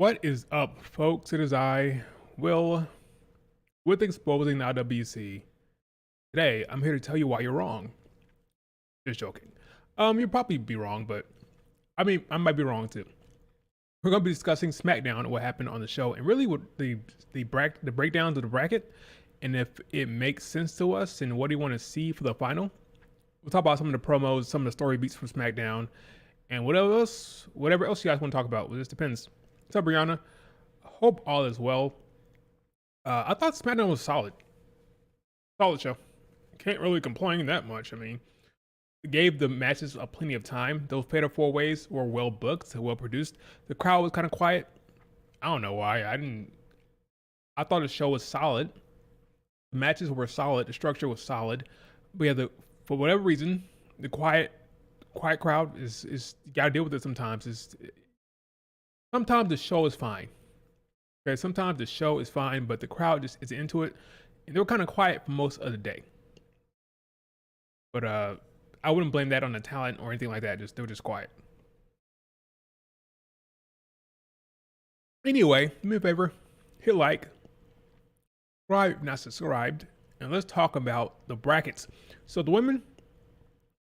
What is up, folks? It is I, Will, with Exposing the IWC. Today, I'm here to tell you why you're wrong. Just joking. You'll probably be wrong, but I might be wrong too. We're going to be discussing Smackdown, what happened on the show, and really what the breakdowns of the bracket, and if it makes sense to us, and what do you want to see for the final. We'll talk about some of the promos, some of the story beats from Smackdown, and whatever else you guys want to talk about. Well, this depends. What's up, Brianna? Hope all is well. I thought SmackDown was solid. Solid show. Can't really complain that much. I mean, it gave the matches plenty of time. Those fatal four ways were well booked, well produced. The crowd was kind of quiet. I don't know why. I thought the show was solid. The matches were solid. The structure was solid. But yeah, for whatever reason, the quiet crowd is you gotta deal with it sometimes. Sometimes the show is fine. Okay, sometimes the show is fine, but the crowd just is into it. And they were kind of quiet for most of the day. But I wouldn't blame that on the talent or anything like that. They were just quiet. Anyway, do me a favor, hit like, subscribe if not subscribed, and let's talk about the brackets. So the women,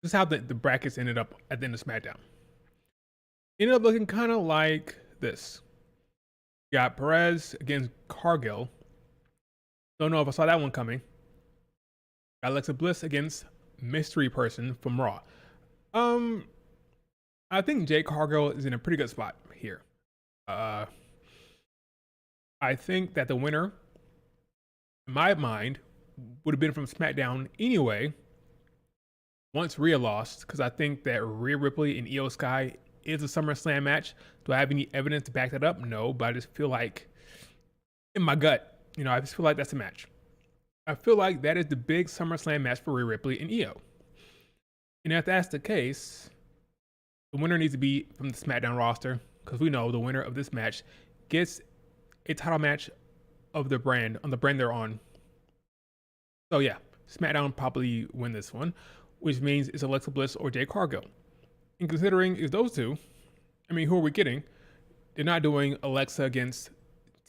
this is how the brackets ended up at the end of SmackDown. Ended up looking kind of like this. You got Perez against Cargill. Don't know if I saw that one coming. Got Alexa Bliss against Mystery Person from Raw. I think Jade Cargill is in a pretty good spot here. I think that the winner, in my mind, would have been from SmackDown anyway. Once Rhea lost, because I think that Rhea Ripley and Io Sky is a SummerSlam match. Do I have any evidence to back that up? No, but I just feel like in my gut, I just feel like that's a match. I feel like that is the big SummerSlam match for Rhea Ripley and Io. And if that's the case, the winner needs to be from the SmackDown roster, because we know the winner of this match gets a title match of the brand, on the brand they're on. So yeah, SmackDown probably win this one, which means it's Alexa Bliss or Jade Cargill. And considering it's those two, who are we getting? They're not doing Alexa against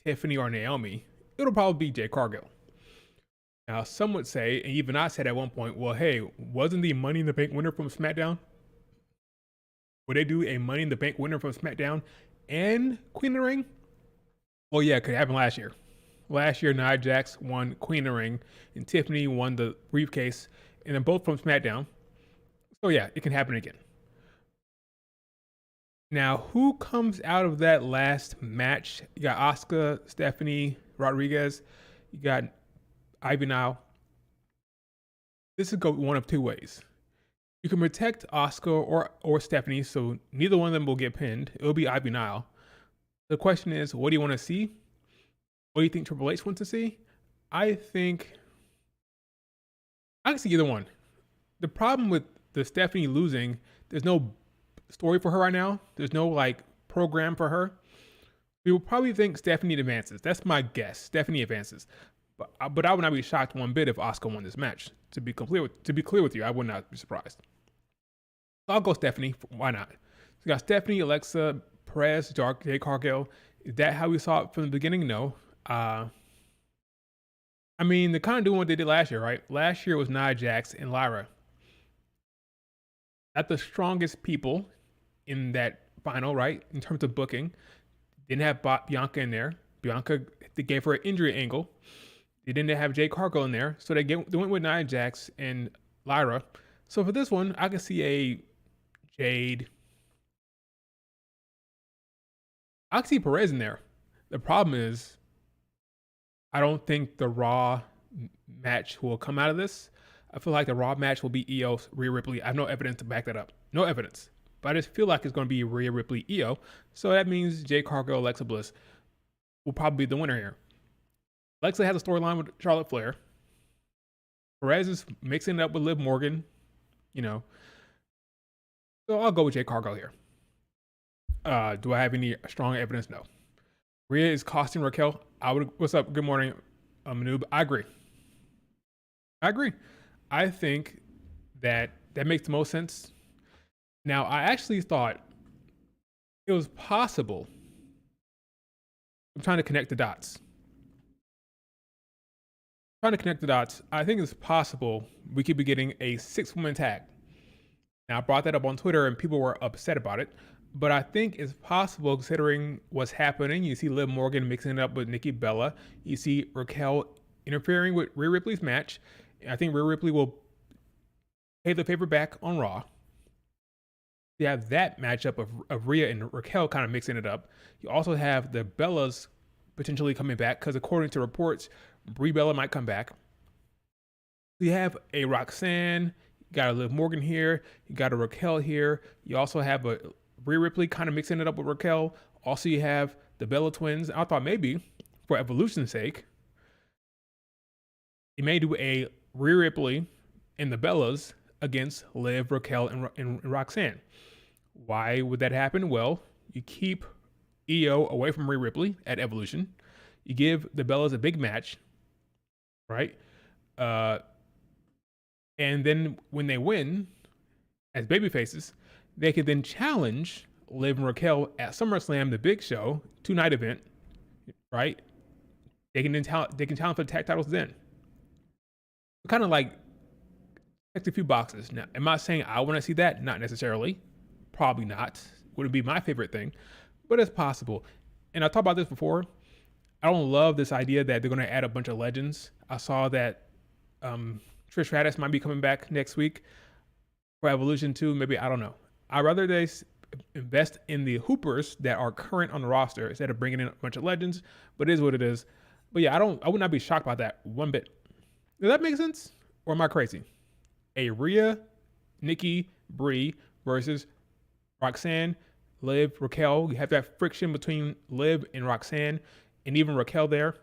Tiffany or Naomi. It'll probably be Jade Cargill. Now, some would say, and even I said at one point, well, hey, wasn't the Money in the Bank winner from SmackDown? Would they do a Money in the Bank winner from SmackDown and Queen of the Ring? Well, yeah, it could happen last year. Last year, Nia Jax won Queen of the Ring, and Tiffany won the briefcase, and they're both from SmackDown. So yeah, it can happen again. Now, who comes out of that last match? You got Asuka, Stephanie, Rodriguez. You got Ivy Nile. This could go one of two ways. You can protect Asuka or Stephanie, so neither one of them will get pinned. It'll be Ivy Nile. The question is, what do you want to see? What do you think Triple H wants to see? I think I can see either one. The problem with the Stephanie losing, there's no story for her right now. There's no program for her. We will probably think Stephanie advances. That's my guess. Stephanie advances. But I would not be shocked one bit if Asuka won this match. To be clear with you, I would not be surprised. So I'll go Stephanie. Why not? So you got Stephanie, Alexa, Perez, Jade Cargill. Is that how we saw it from the beginning? No. They're kind of doing what they did last year, right? Last year was Nia Jax and Lyra. Not the strongest people in that final, right? In terms of booking. Didn't have Bianca in there. They gave her an injury angle. They didn't have Jade Cargill in there. So they went with Nia Jax and Lyra. So for this one, I can see a Jade. I can see Perez in there. The problem is, I don't think the Raw match will come out of this. I feel like the Raw match will be Io, Rhea Ripley. I have no evidence to back that up. No evidence. But I just feel like it's going to be Rhea Ripley, Io. So that means Jade Cargill, Alexa Bliss will probably be the winner here. Alexa has a storyline with Charlotte Flair. Perez is mixing it up with Liv Morgan. So I'll go with Jade Cargill here. Do I have any strong evidence? No. Rhea is costing Raquel. What's up? Good morning, Manoob. I agree. I think that makes the most sense. Now, I actually thought it was possible I'm trying to connect the dots. I think it's possible we could be getting a 6-woman tag. Now, I brought that up on Twitter and people were upset about it, but I think it's possible considering what's happening. You see Liv Morgan mixing it up with Nikki Bella. You see Raquel interfering with Rhea Ripley's match. I think Rhea Ripley will pay the favor back on Raw. You have that matchup of Rhea and Raquel kind of mixing it up. You also have the Bellas potentially coming back because according to reports, Brie Bella might come back. You have a Roxanne, you got a Liv Morgan here, you got a Raquel here. You also have a Rhea Ripley kind of mixing it up with Raquel. Also, you have the Bella twins. I thought maybe for Evolution's sake, you may do a Rhea Ripley and the Bellas against Liv, Raquel, and Roxanne. Why would that happen? Well, you keep Io away from Rhea Ripley at Evolution. You give the Bellas a big match, right? And then when they win as babyfaces, they could then challenge Liv and Raquel at SummerSlam, the big show, 2-night event, right? They can challenge for the tag titles then. Kind of like checked a few boxes. Now, am I saying I want to see that? Not necessarily. Probably not. Would it be my favorite thing? But it's possible. And I talked about this before. I don't love this idea that they're going to add a bunch of legends. I saw that Trish Stratus might be coming back next week for Evolution 2. Maybe, I don't know. I'd rather they invest in the Hoopers that are current on the roster instead of bringing in a bunch of legends. But it is what it is. But yeah, I would not be shocked by that one bit. Does that make sense? Or am I crazy? A Rhea, Nikki, Brie versus Roxanne, Liv, Raquel. You have that friction between Liv and Roxanne and even Raquel there.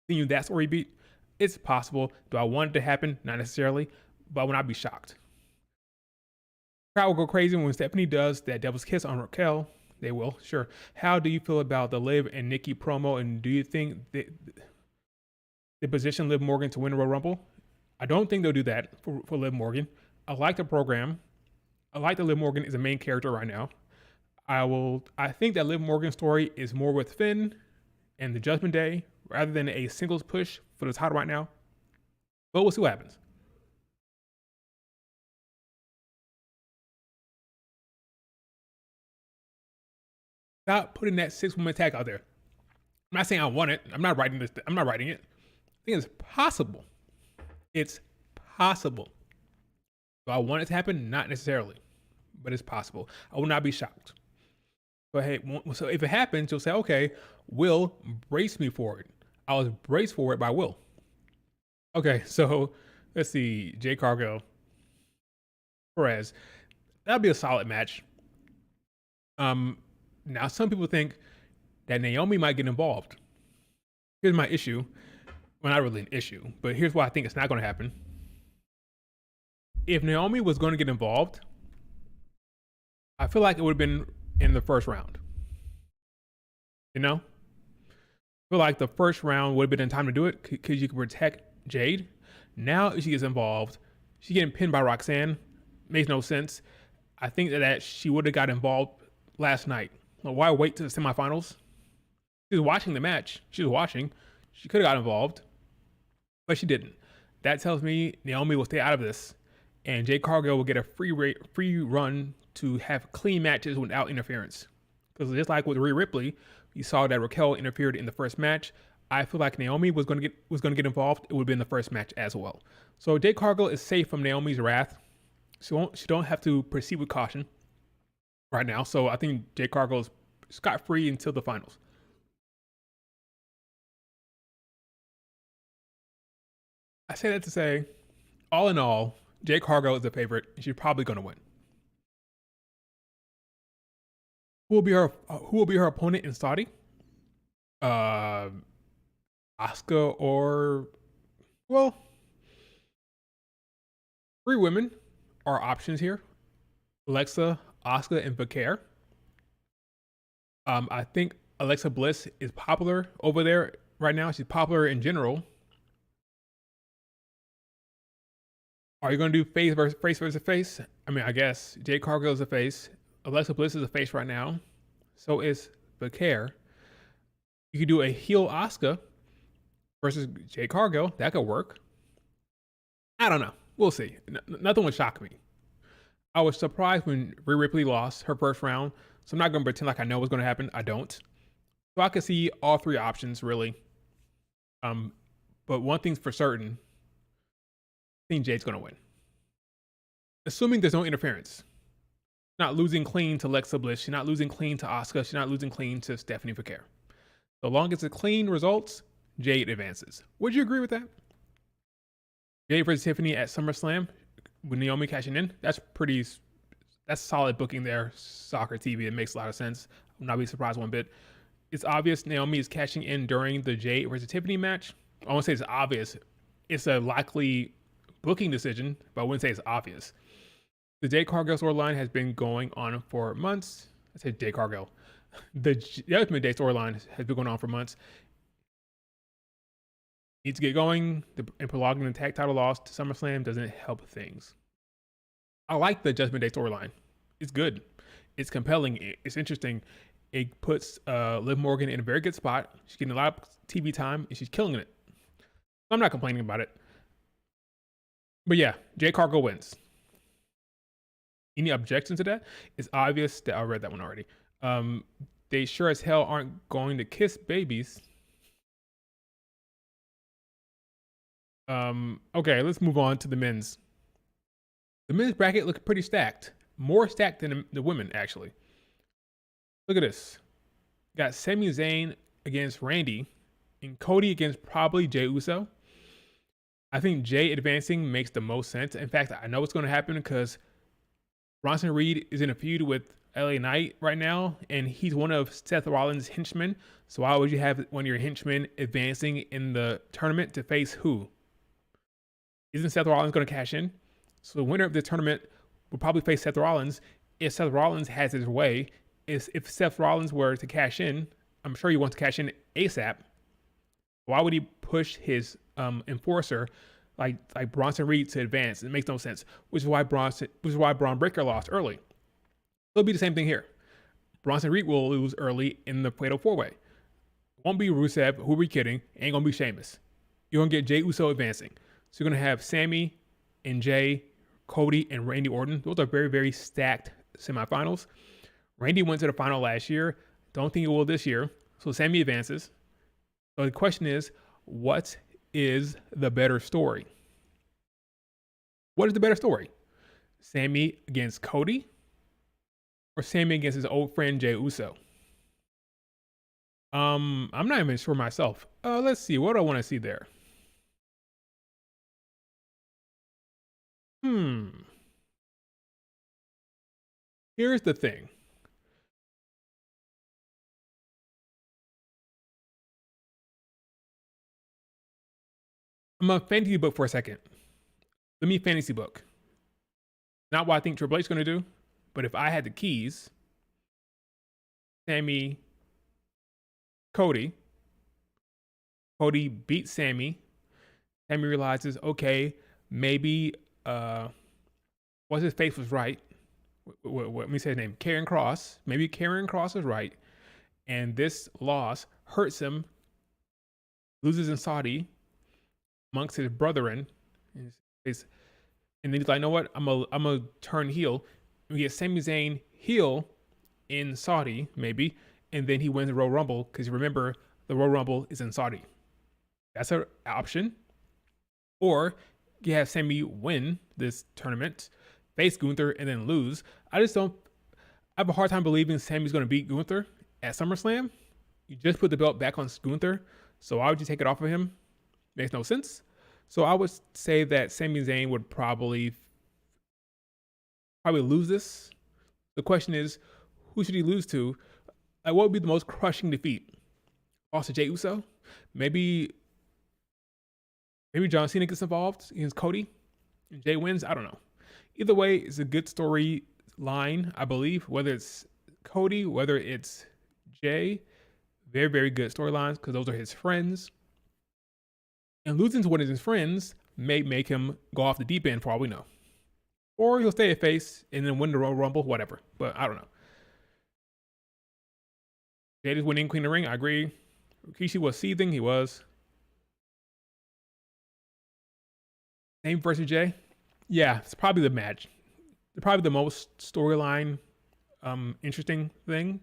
Think that story beat? It's possible. Do I want it to happen? Not necessarily, but I would not be shocked. Crowd will go crazy when Stephanie does that devil's kiss on Raquel. They will, sure. How do you feel about the Liv and Nikki promo, and do you think they position Liv Morgan to win the Royal Rumble? I don't think they'll do that for Liv Morgan. I like the program. I like that Liv Morgan is a main character right now. I think that Liv Morgan's story is more with Finn and the Judgment Day rather than a singles push for the title right now. But we'll see what happens. Stop putting that 6-woman tag out there. I'm not saying I want it. I'm not writing it. I think it's possible. It's possible. Do I want it to happen? Not necessarily, but it's possible. I will not be shocked. So if it happens, you'll say, okay, Will braced me for it. I was braced for it by Will. Okay, so let's see. Jade Cargill, Perez. That'll be a solid match. Now some people think that Naomi might get involved. Here's my issue. Well, not really an issue, but here's why I think it's not going to happen. If Naomi was going to get involved, I feel like it would have been in the first round. You know? I feel like the first round would have been in time to do it because you could protect Jade. Now, if she gets involved, she's getting pinned by Roxanne. Makes no sense. I think that she would have got involved last night. Why wait to the semifinals? She was watching the match. She could have got involved, but she didn't. That tells me Naomi will stay out of this, and Jade Cargill will get a free run to have clean matches without interference. Because just like with Rhea Ripley, you saw that Raquel interfered in the first match. I feel like Naomi was going to get involved. It would have been the first match as well. So Jade Cargill is safe from Naomi's wrath. She don't have to proceed with caution right now. So I think Jade Cargill is scot-free until the finals. I say that to say, all in all, Jade Cargill is the favorite, and she's probably going to win. Who will be her opponent in Saudi? Asuka or, well, 3 women are options here. Alexa, Asuka, and Belair. I think Alexa Bliss is popular over there right now. She's popular in general. Are you going to do face versus face? I mean, I guess Jade Cargill is a face. Alexa Bliss is a face right now. So is Belair. You could do a heel Asuka versus Jade Cargill. That could work. I don't know. We'll see. Nothing would shock me. I was surprised when Rhea Ripley lost her first round, so I'm not going to pretend like I know what's going to happen. I don't. So I could see all three options, really. But one thing's for certain, I think Jade's going to win. Assuming there's no interference. Not losing clean to Alexa Bliss. She's not losing clean to Asuka. She's not losing clean to Stephanie Fair. So long as it's clean results, Jade advances. Would you agree with that? Jade versus Tiffany at SummerSlam with Naomi cashing in. That's solid booking there. Soccer TV. It makes a lot of sense. I would not be surprised one bit. It's obvious Naomi is cashing in during the Jade versus Tiffany match. I won't say it's obvious. It's a likely booking decision, but I wouldn't say it's obvious. The Jade Cargill storyline has been going on for months. I said Jade Cargill. The Ultimate Day storyline has been going on for months. Needs to get going. And prolonging the tag title loss to SummerSlam doesn't help things. I like the Judgment Day storyline. It's good. It's compelling. It's interesting. It puts Liv Morgan in a very good spot. She's getting a lot of TV time, and she's killing it. I'm not complaining about it. But yeah, Jade Cargill wins. Any objection to that? It's obvious that I read that one already. They sure as hell aren't going to kiss babies. Okay, let's move on to the men's. The men's bracket looks pretty stacked. More stacked than the women, actually. Look at this. Got Sami Zayn against Randy and Cody against probably Jey Uso. I think Jey advancing makes the most sense. In fact, I know what's going to happen because Bronson Reed is in a feud with LA Knight right now, and he's one of Seth Rollins' henchmen. So why would you have one of your henchmen advancing in the tournament to face who? Isn't Seth Rollins going to cash in? So the winner of the tournament will probably face Seth Rollins. If Seth Rollins has his way, if Seth Rollins were to cash in, I'm sure he wants to cash in ASAP. Why would he push his enforcer like Bronson Reed to advance? It makes no sense. Which is why Braun Breaker lost early. It'll be the same thing here. Bronson Reed will lose early in the Fatal 4-Way. Won't be Rusev. Who are we kidding? Ain't gonna be Sheamus. You're gonna get Jey Uso advancing. So you're gonna have Sammy and Jey, Cody and Randy Orton. Those are very, very stacked semifinals. Randy went to the final last year. Don't think he will this year. So Sammy advances. So the question is, what is the better story? What is the better story? Sammy against Cody or Sammy against his old friend Jey Uso? I'm not even sure myself. Let's see. What do I want to see there? Here's the thing. I'm a fantasy book for a second. Let me fantasy book. Not what I think Triple H is going to do, but if I had the keys, Sammy, Cody beats Sammy. Sammy realizes, okay, maybe what's his face was right. Let me say his name. Karrion Kross. Maybe Karrion Kross is right. And this loss hurts him. Loses in Saudi amongst his brethren. And then he's like, you know what? I'm a turn heel. We get Sami Zayn heel in Saudi, maybe. And then he wins the Royal Rumble. Because remember, the Royal Rumble is in Saudi. That's an option. Or you have Sammy win this tournament, face Gunther, and then lose. I have a hard time believing Sammy's going to beat Gunther at SummerSlam. You just put the belt back on Gunther, so why would you take it off of him? Makes no sense. So I would say that Sami Zayn would probably lose this. The question is, who should he lose to? What would be the most crushing defeat? Lost to Jey Uso? Maybe John Cena gets involved against Cody and Jey wins. I don't know. Either way, it's a good storyline, I believe. Whether it's Cody, whether it's Jey, very, very good storylines because those are his friends. And losing to one of his friends may make him go off the deep end for all we know. Or he'll stay a face and then win the Royal Rumble, whatever. But I don't know. Jade is winning Queen of the Ring. I agree. Rikishi was seething. He was. Same versus Jay. Yeah, it's probably the match. Probably the most storyline interesting thing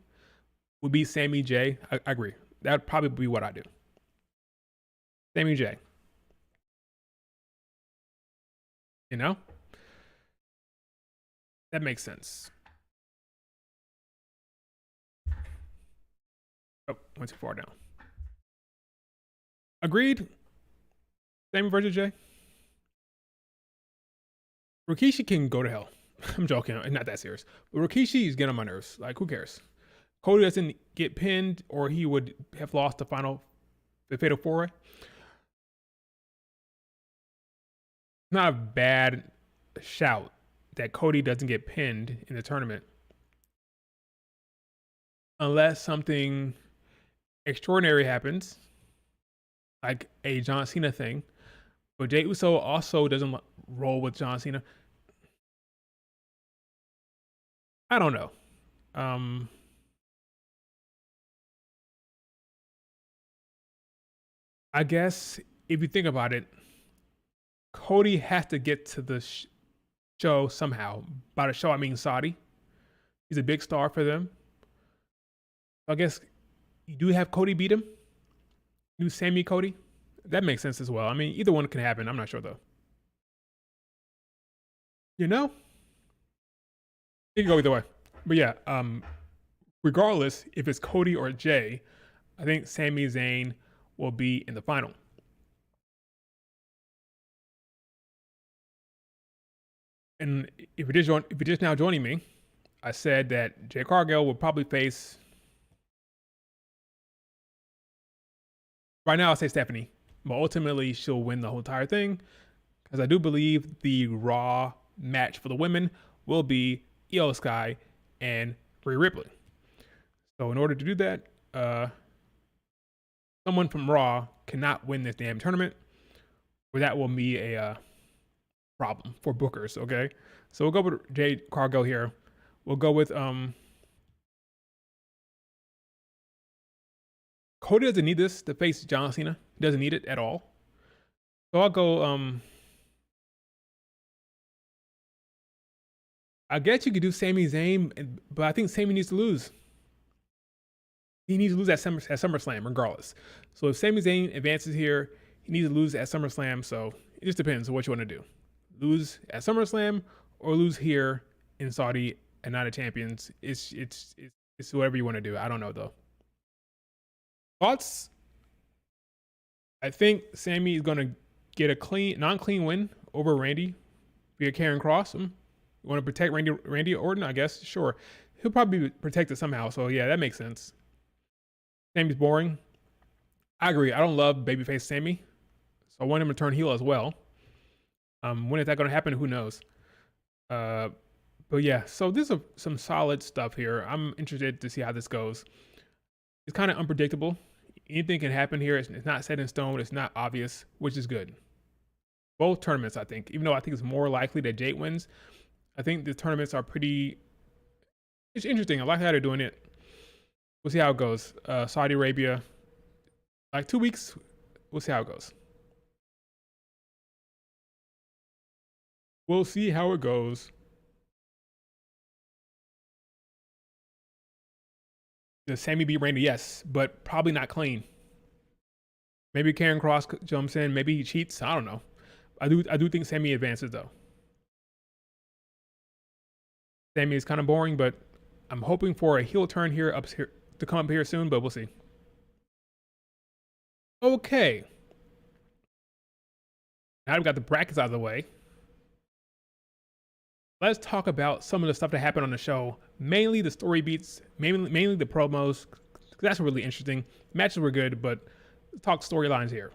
would be Sammy J. I agree. That'd probably be what I do. Sammy J. You know? That makes sense. Oh, went too far down. Agreed. Sammy versus Jay. Rikishi can go to hell. I'm joking. I'm not that serious. But Rikishi is getting on my nerves. Like, who cares? Cody doesn't get pinned, or he would have lost the fatal four-way. Not a bad shout that Cody doesn't get pinned in the tournament. Unless something extraordinary happens, like a John Cena thing. But Jey Uso also doesn't roll with John Cena. I don't know. I guess if you think about it, Cody has to get to the show somehow. By the show, I mean Saudi. He's a big star for them. I guess you do have Cody beat him. You Sammy Cody. That makes sense as well. I mean, either one can happen. I'm not sure though. You know? It can go either way. But yeah, regardless if it's Cody or Jay, I think Sami Zayn will be in the final. And if you're just now joining me, I said that Jade Cargill will probably face. Right now, I'll say Stephanie, but ultimately she'll win the whole entire thing, because I do believe the Raw match for the women will be Io Sky and Rhea Ripley. So in order to do that, someone from Raw cannot win this damn tournament, or that will be a problem for bookers. Okay, so we'll go with Jade Cargill here. We'll go with Cody doesn't need this to face John Cena. He doesn't need it at all. So I'll go I guess you could do Sami Zayn, but I think Sami needs to lose. He needs to lose at SummerSlam regardless. So if Sami Zayn advances here, he needs to lose at SummerSlam. So it just depends on what you want to do. Lose at SummerSlam or lose here in Saudi and Night of Champions. It's whatever you want to do. I don't know though. Thoughts? I think Sammy is gonna get a non-clean win over Randy via Karrion Kross. You want to protect Randy Orton? I guess sure. He'll probably be protected somehow. So yeah, that makes sense. Sammy's boring. I agree. I don't love babyface Sammy, so I want him to turn heel as well. When is that going to happen? Who knows? But yeah, so this is some solid stuff here. I'm interested to see how this goes. It's kind of unpredictable. Anything can happen here. It's not set in stone. It's not obvious, which is good. Both tournaments, I think, even though I think it's more likely that Jade wins, I think the tournaments are pretty. It's interesting. I like how they're doing it. We'll see how it goes. Saudi Arabia, like 2 weeks. We'll see how it goes. We'll see how it goes. Does Sammy beat Randy? Yes, but probably not clean. Maybe Karrion Kross jumps in. Maybe he cheats. I don't know. I do think Sammy advances though. Sammy is kind of boring, but I'm hoping for a heel turn here to come up here soon. But we'll see. Okay. Now we've got the brackets out of the way. Let's talk about some of the stuff that happened on the show. Mainly the story beats, mainly the promos. That's really interesting. Matches were good, but let's talk storylines here.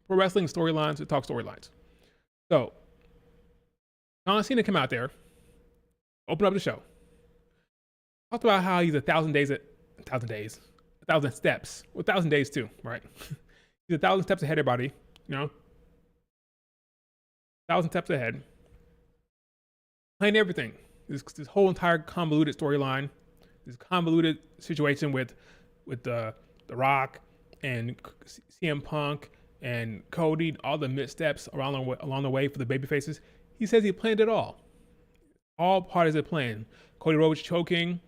Pro wrestling storylines, we talk storylines. So, John Cena came out there, opened up the show. Talked about how he's 1,000 steps. Well, 1,000 days too, right? He's 1,000 steps ahead of everybody, you know? 1,000 steps ahead. Playing everything. This whole entire convoluted storyline, this convoluted situation with the Rock and CM Punk and Cody, all the missteps along the way for the babyfaces. He says he planned it all part of the plan. Cody Rhodes choking,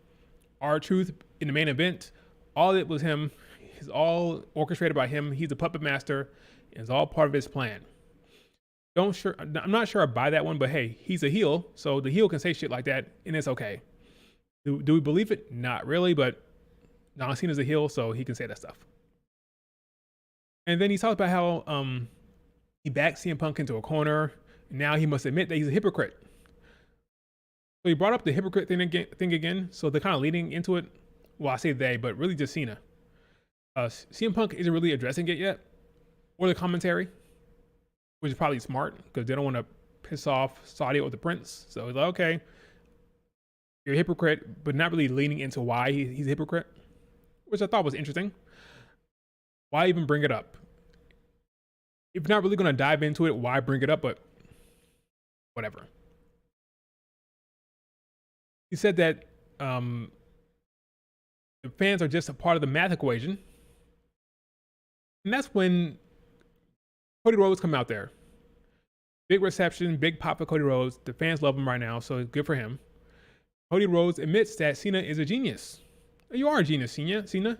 R-Truth in the main event, all of it was him. It's all orchestrated by him. He's a puppet master. It's all part of his plan. I'm not sure I buy that one, but hey, he's a heel, so the heel can say shit like that, and it's okay. Do we believe it? Not really, but John Cena's a heel, so he can say that stuff. And then he talked about how he backed CM Punk into a corner, and now he must admit that he's a hypocrite. So he brought up the hypocrite thing again, so they're kind of leading into it. Well, I say they, but really just Cena. CM Punk isn't really addressing it yet, or the commentary, which is probably smart because they don't want to piss off Saudi or the Prince. So he's like, okay, you're a hypocrite, but not really leaning into why he's a hypocrite, which I thought was interesting. Why even bring it up? If you're not really going to dive into it, why bring it up? But whatever. He said that the fans are just a part of the math equation. And that's when Cody Rhodes come out there. Big reception, big pop for Cody Rhodes. The fans love him right now, so good for him. Cody Rhodes admits that Cena is a genius. You are a genius, Cena.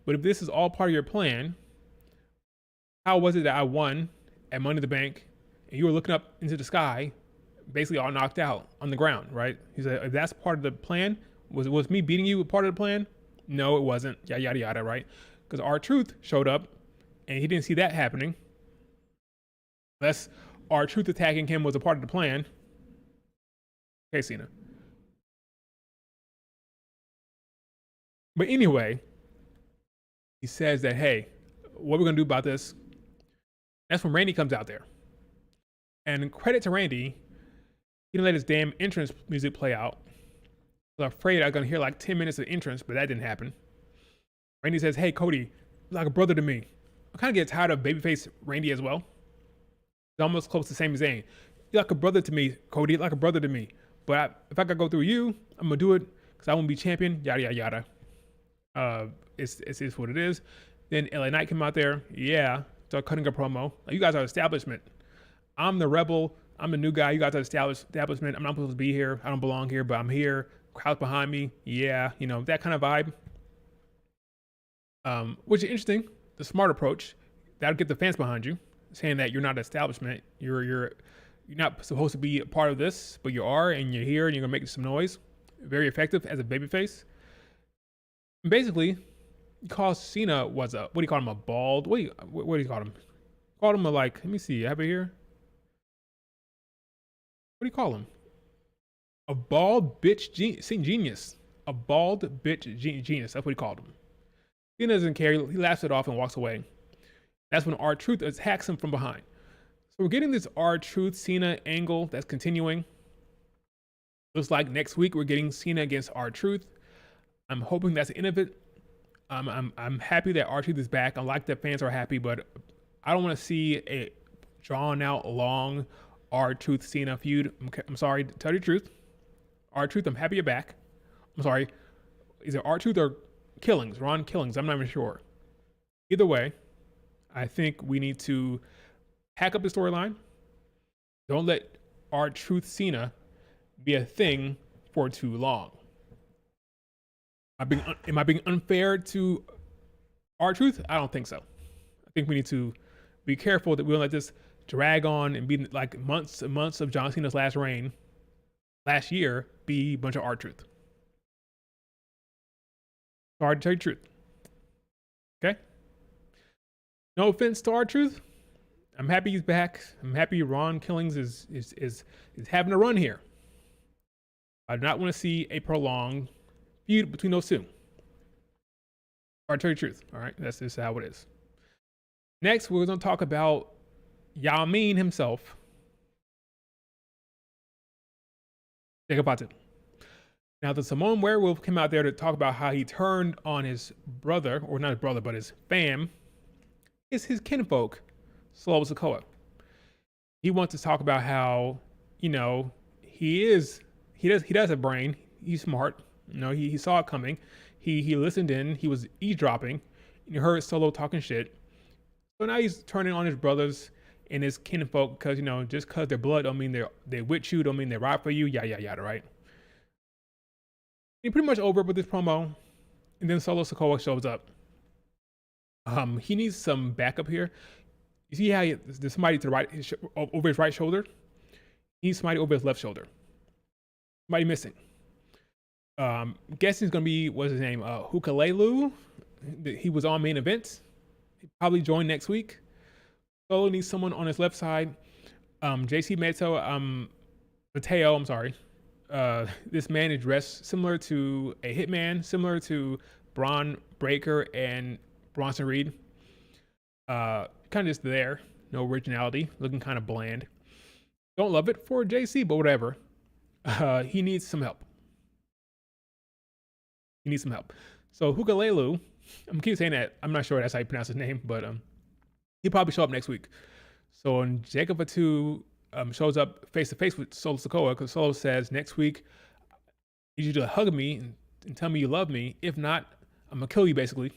But if this is all part of your plan, how was it that I won at Money in the Bank and you were looking up into the sky, basically all knocked out on the ground, right? He said, if that's part of the plan, was me beating you part of the plan? No, it wasn't. Yada, yada, yada, right? Because R-Truth showed up and he didn't see that happening. Unless R-Truth attacking him was a part of the plan. Okay, Cena. But anyway, he says that, hey, what are we going to do about this? That's when Randy comes out there. And credit to Randy, he didn't let his damn entrance music play out. I was afraid I was going to hear like 10 minutes of entrance, but that didn't happen. Randy says, hey, Cody, you're like a brother to me. I kind of get tired of babyface Randy as well. He's almost close to the same as Zayn. You're like a brother to me, Cody. You're like a brother to me. But if I got to go through you, I'm going to do it because I want to be champion, yada, yada, yada. It's what it is. Then LA Knight came out there. Yeah. Start cutting a promo. Like, you guys are establishment. I'm the rebel. I'm the new guy. You guys are establishment. I'm not supposed to be here. I don't belong here, but I'm here. Crowd behind me. Yeah. You know, that kind of vibe. Which is interesting. The smart approach. That'll get the fans behind you, saying that you're not establishment. You're not supposed to be a part of this, but you are, and you're here, and you're gonna make some noise. Very effective as a babyface. And basically, he calls Cena what do you call him, a bald? What do you call him? Called him a, like, let me see, I have it here. What do you call him? A bald bitch genius. A bald bitch genius. That's what he called him. Cena doesn't care. He laughs it off and walks away. That's when R-Truth attacks him from behind. So we're getting this R-Truth Cena angle that's continuing. Looks like next week we're getting Cena against R-Truth. I'm hoping that's the end of it. I'm happy that R-Truth is back. I like that fans are happy, but I don't want to see a drawn out long R-Truth Cena feud. I'm sorry to tell you the truth. R-Truth, I'm happy you're back. I'm sorry. Is it R-Truth or Killings? Ron Killings? I'm not even sure. Either way, I think we need to hack up the storyline. Don't let R-Truth Cena be a thing for too long. Am I being unfair to R-Truth? I don't think so. I think we need to be careful that we don't let this drag on and be like months and months of John Cena's last year, be a bunch of R-Truth. Sorry to tell you the truth. Okay? No offense to R-Truth. I'm happy he's back. I'm happy Ron Killings is having a run here. I do not want to see a prolonged feud between those two. I'll tell you the truth. All right, that's just how it is. Next, we're going to talk about Yao Ming himself. Jacob Patten. Now, the Samoan werewolf came out there to talk about how he turned on his brother, or not his brother, but his fam, is his kinfolk, Solo Sakoa. He wants to talk about how, you know, he does have brain. He's smart. You know, he saw it coming. He listened in. He was eavesdropping, You heard Solo talking shit. So now he's turning on his brothers and his kinfolk because, just because they're blood don't mean they're with you, don't mean they ride for you, yada, yada, right? He pretty much over with this promo. And then Solo Sakoa shows up. He needs some backup here. You see how there's somebody to the right, over his right shoulder? He needs somebody over his left shoulder. Somebody missing. Guessing it's going to be, what's his name? Hukalelu. He was on main event. He'll probably join next week. Solo needs someone on his left side. JC Mateo, I'm sorry. This man is dressed similar to a hitman, similar to Braun Breaker and Bronson Reed. Kind of just there. No originality. Looking kind of bland. Don't love it for JC, but whatever. He needs some help. So Hukalelu, I'm keep saying that. I'm not sure that's how you pronounce his name, but he'll probably show up next week. So when Jacob Fatu shows up face to face with Solo Sikoa, because Solo says next week, I need you to hug me and tell me you love me. If not, I'm gonna kill you. Basically,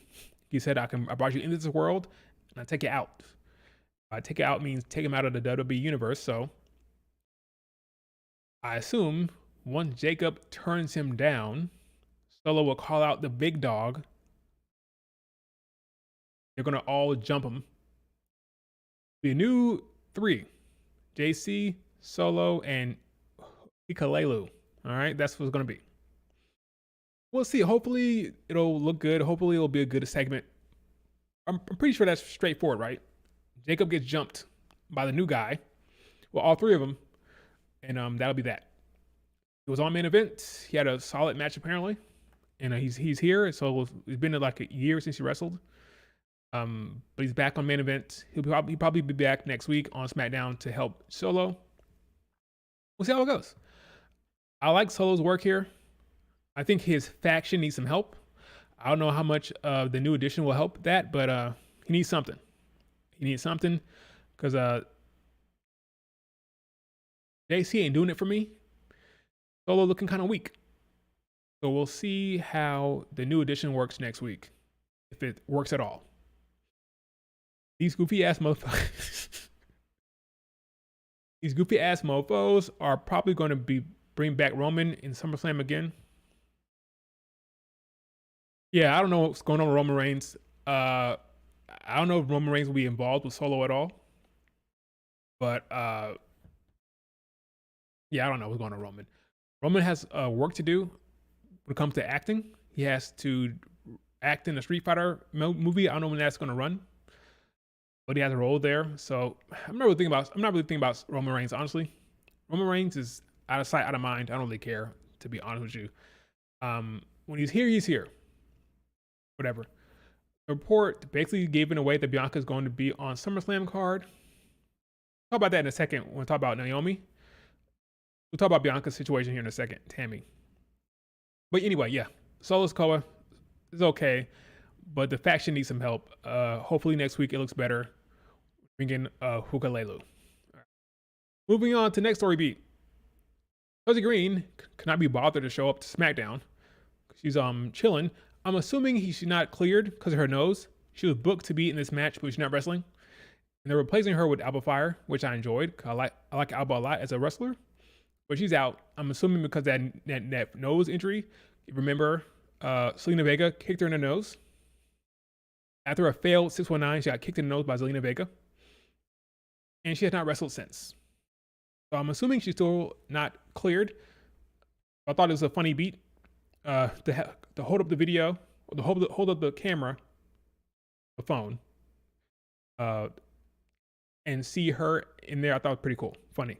he said I brought you into this world and I take you out. Take you out means take him out of the WWE universe. So I assume once Jacob turns him down, Solo will call out the big dog. They're going to all jump him. The new 3, JC, Solo, and Hukalelu. All right, that's what it's going to be. We'll see. Hopefully, it'll look good. Hopefully, it'll be a good segment. I'm pretty sure that's straightforward, right? Jacob gets jumped by the new guy. Well, all 3 of them. And that'll be that. It was on main event. He had a solid match, apparently. And he's here, so it's been like a year since he wrestled. But he's back on main event. He'll probably be back next week on Smackdown to help Solo. We'll see how it goes. I like Solo's work here. I think his faction needs some help. I don't know how much the new addition will help that, but he needs something. He needs something because JC ain't doing it for me. Solo looking kind of weak. So we'll see how the new edition works next week, if it works at all. These goofy ass motherfuckers. These goofy ass mofos are probably going to bring back Roman in SummerSlam again. Yeah, I don't know what's going on with Roman Reigns. I don't know if Roman Reigns will be involved with Solo at all. But yeah, I don't know what's going on with Roman. Roman has work to do. When it comes to acting, he has to act in a Street Fighter movie. I don't know when that's going to run, but he has a role there. So I'm not really thinking about Roman Reigns, honestly. Roman Reigns is out of sight, out of mind. I don't really care, to be honest with you. When he's here, he's here. Whatever. The report basically gave it away that Bianca is going to be on SummerSlam card. Talk about that in a second when we talk about Naomi. We'll talk about Bianca's situation here in a second, Tammy. But anyway, yeah, Solo Sikoa is okay, but the faction needs some help. Hopefully next week it looks better. Bring in Hukalelu. Right. Moving on to next story beat. Chelsea Green cannot be bothered to show up to SmackDown. She's chilling. I'm assuming she's not cleared because of her nose. She was booked to be in this match, but she's not wrestling. And they're replacing her with Alba Fire, which I enjoyed. I like Alba a lot as a wrestler. But she's out. I'm assuming because that nose injury. Remember, Zelina Vega kicked her in the nose. After a failed 619, she got kicked in the nose by Zelina Vega. And she has not wrestled since. So I'm assuming she's still not cleared. I thought it was a funny beat to hold up the video, or to hold up the camera, the phone, and see her in there. I thought it was pretty cool, funny.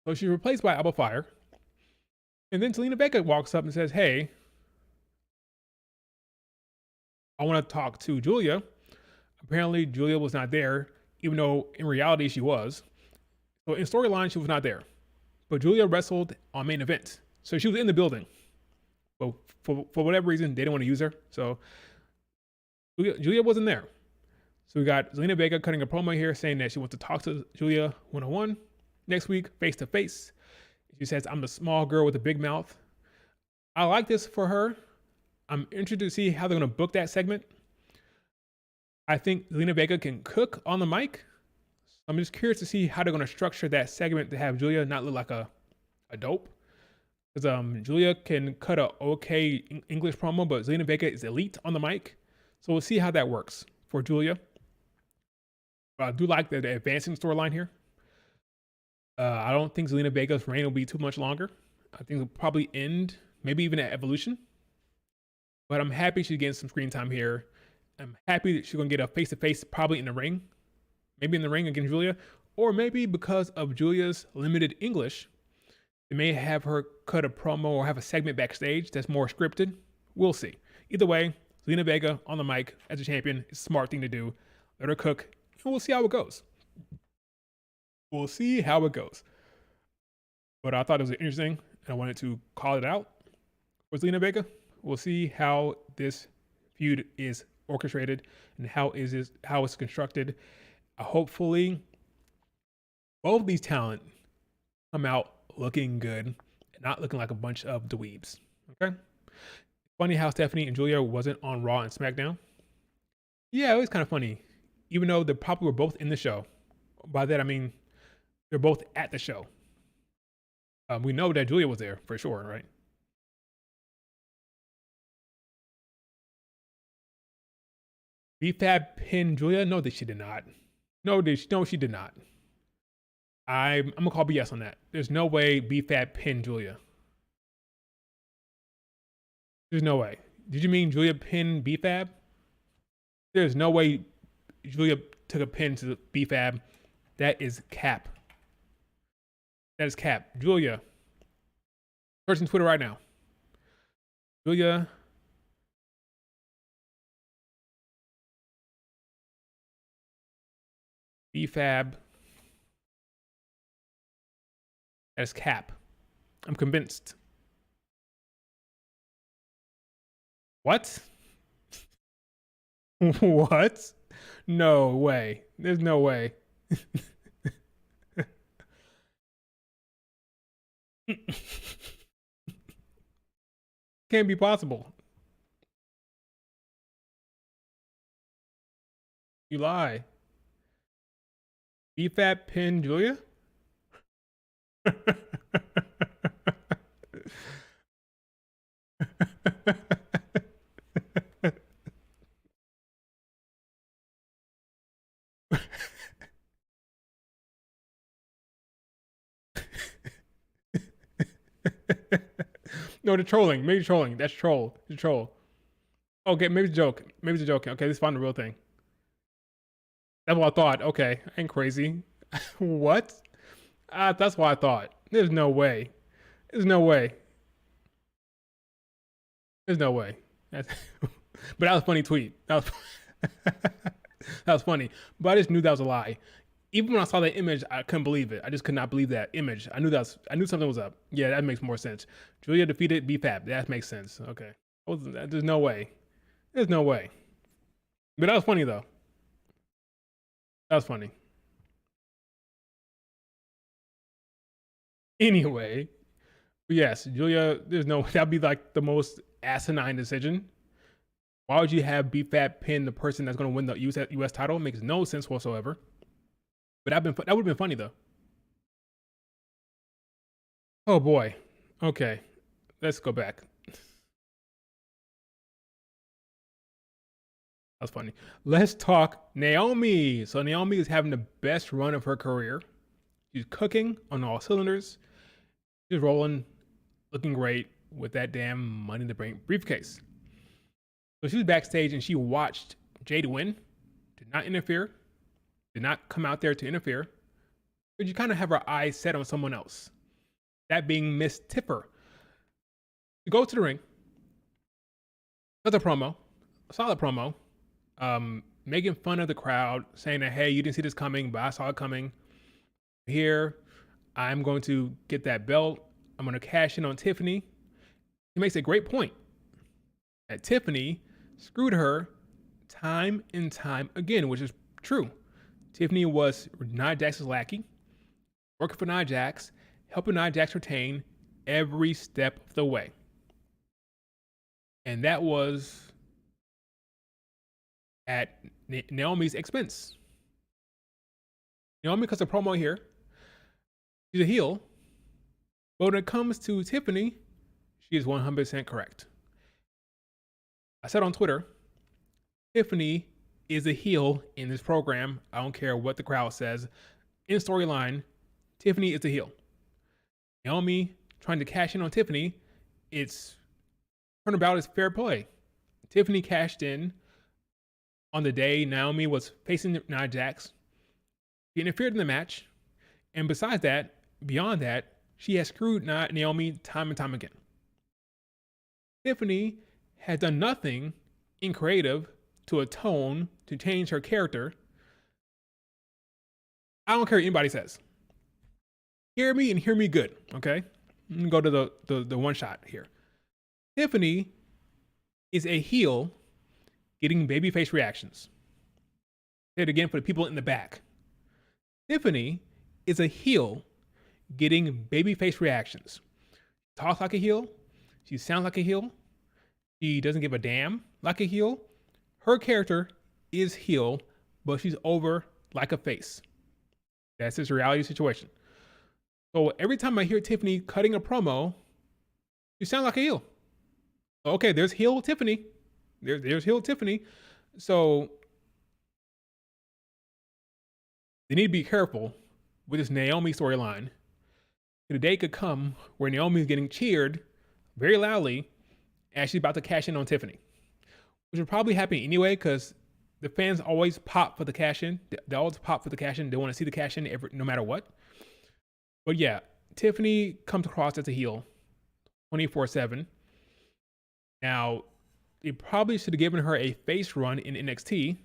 So she's replaced by Alba Fire. And then Zelina Vega walks up and says, hey, I want to talk to Giulia. Apparently, Giulia was not there, even though in reality she was. So in storyline, she was not there. But Giulia wrestled on main event. So she was in the building. But for whatever reason, they didn't want to use her. So Giulia wasn't there. So we got Zelina Vega cutting a promo here saying that she wants to talk to Giulia one-on-one next week, face-to-face. She says, I'm the small girl with a big mouth. I like this for her. I'm interested to see how they're going to book that segment. I think Zelina Vega can cook on the mic. I'm just curious to see how they're going to structure that segment to have Giulia not look like a dope. Because Giulia can cut a okay English promo, but Zelina Vega is elite on the mic. So we'll see how that works for Giulia. But I do like the advancing storyline here. I don't think Zelina Vega's reign will be too much longer. I think it'll probably end, maybe even at Evolution. But I'm happy she's getting some screen time here. I'm happy that she's going to get a face-to-face probably in the ring. Maybe in the ring against Giulia. Or maybe because of Giulia's limited English, they may have her cut a promo or have a segment backstage that's more scripted. We'll see. Either way, Zelina Vega on the mic as a champion is a smart thing to do. Let her cook, and we'll see how it goes. We'll see how it goes. But I thought it was interesting, and I wanted to call it out for Zelina Vega. We'll see how this feud is orchestrated and how it's constructed. Hopefully, both of these talent come out looking good and not looking like a bunch of dweebs. Okay? Funny how Stephanie and Giulia wasn't on Raw and Smackdown. Yeah, it was kind of funny. Even though they probably were both in the show. By that, I mean, they're both at the show. We know that Giulia was there for sure, right? BFAB pinned Giulia? No, that she did not. No, she did not. I'm gonna call BS on that. There's no way BFAB pinned Giulia. There's no way. Did you mean Giulia pinned BFAB? There's no way Giulia took a pin to BFAB. That is cap. That is cap. Giulia. Search on Twitter right now. Giulia. BFAB. That is cap. I'm convinced. What? What? No way. There's no way. Can't be possible. You lie. BFAB pin Giulia? No, they're trolling. Maybe trolling. That's troll. It's troll. Okay, maybe it's a joke. Maybe it's a joke. Okay, let's find the real thing. That's what I thought. Okay, I ain't crazy. What? That's what I thought. There's no way. There's no way. There's no way. But that was a funny tweet. That was funny. But I just knew that was a lie. Even when I saw that image, I couldn't believe it. I just could not believe that image. I knew something was up. Yeah, that makes more sense. Giulia defeated BFAB. That makes sense. Okay. There's no way. There's no way. But that was funny though. That was funny. Anyway, yes, Giulia, that'd be like the most asinine decision. Why would you have BFAB pin the person that's going to win the US title? It makes no sense whatsoever. But that would have been funny though. Oh boy. Okay. Let's go back. That's funny. Let's talk Naomi. So Naomi is having the best run of her career. She's cooking on all cylinders. She's rolling, looking great with that damn Money in the Bank briefcase. So she was backstage and she watched Jade win, did not interfere, did not come out there to interfere, but you kind of have her eyes set on someone else. That being Miss Tipper. She goes to the ring, does a promo, a solid promo, making fun of the crowd, saying that, hey, you didn't see this coming, but I saw it coming. Here, I'm going to get that belt. I'm going to cash in on Tiffany. She makes a great point that Tiffany screwed her time and time again, which is true. Tiffany was Nia Jax's lackey, working for Nia Jax, helping Nia Jax retain every step of the way. And that was at Naomi's expense. Naomi cuts a promo here. She's a heel. But when it comes to Tiffany, she is 100% correct. I said on Twitter, Tiffany is a heel in this program. I don't care what the crowd says. In storyline, Tiffany is a heel. Naomi trying to cash in on Tiffany, it's turnabout is fair play. Tiffany cashed in on the day Naomi was facing Nia Jax. She interfered in the match. And besides that, beyond that, she has screwed Naomi time and time again. Tiffany has done nothing in creative to atone, to change her character. I don't care what anybody says. Hear me and hear me good, okay? Let me go to the one shot here. Tiffany is a heel getting babyface reactions. Say it again for the people in the back. Tiffany is a heel getting babyface reactions. She talks like a heel. She sounds like a heel. She doesn't give a damn like a heel. Her character is heel, but she's over like a face. That's his reality situation. So every time I hear Tiffany cutting a promo, she sounds like a heel. Okay, there's heel Tiffany. There's heel Tiffany. So they need to be careful with this Naomi storyline. The day could come where Naomi is getting cheered very loudly as she's about to cash in on Tiffany, which will probably happen anyway because the fans always pop for the cash in. They always pop for the cash in. They want to see the cash in no matter what. But yeah, Tiffany comes across as a heel 24/7. Now, they probably should have given her a face run in NXT.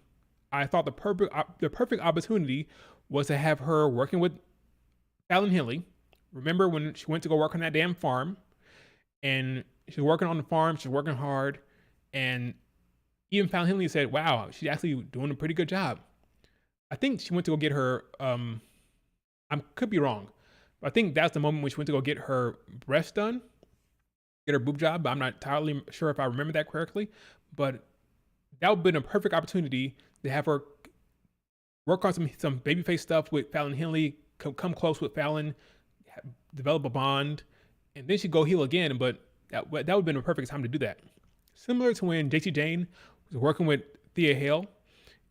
I thought the perfect opportunity was to have her working with Fallon Henley. Remember when she went to go work on that damn farm, and she's working on the farm, she's working hard, and even Fallon Henley said, wow, she's actually doing a pretty good job. I think she went to go get her, I could be wrong, but I think that's the moment when she went to go get her breast done, get her boob job, but I'm not entirely sure if I remember that correctly. But that would have been a perfect opportunity to have her work on some babyface stuff with Fallon Henley, come close with Fallon, develop a bond, and then she'd go heel again. But that would have been a perfect time to do that. Similar to when JC Jane was working with Thea Hale,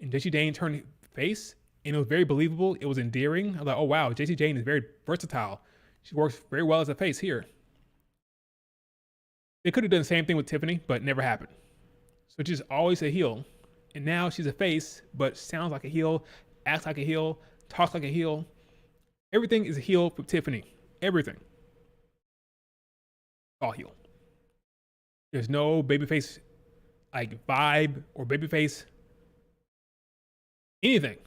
and JC Jane turned face, and it was very believable. It was endearing. I was like, oh wow, JC Jane is very versatile. She works very well as a face here. They could have done the same thing with Tiffany, but it never happened. So she's always a heel. And now she's a face, but sounds like a heel, acts like a heel, talks like a heel. Everything is a heel for Tiffany. Everything. All heel. There's no babyface like vibe or babyface anything.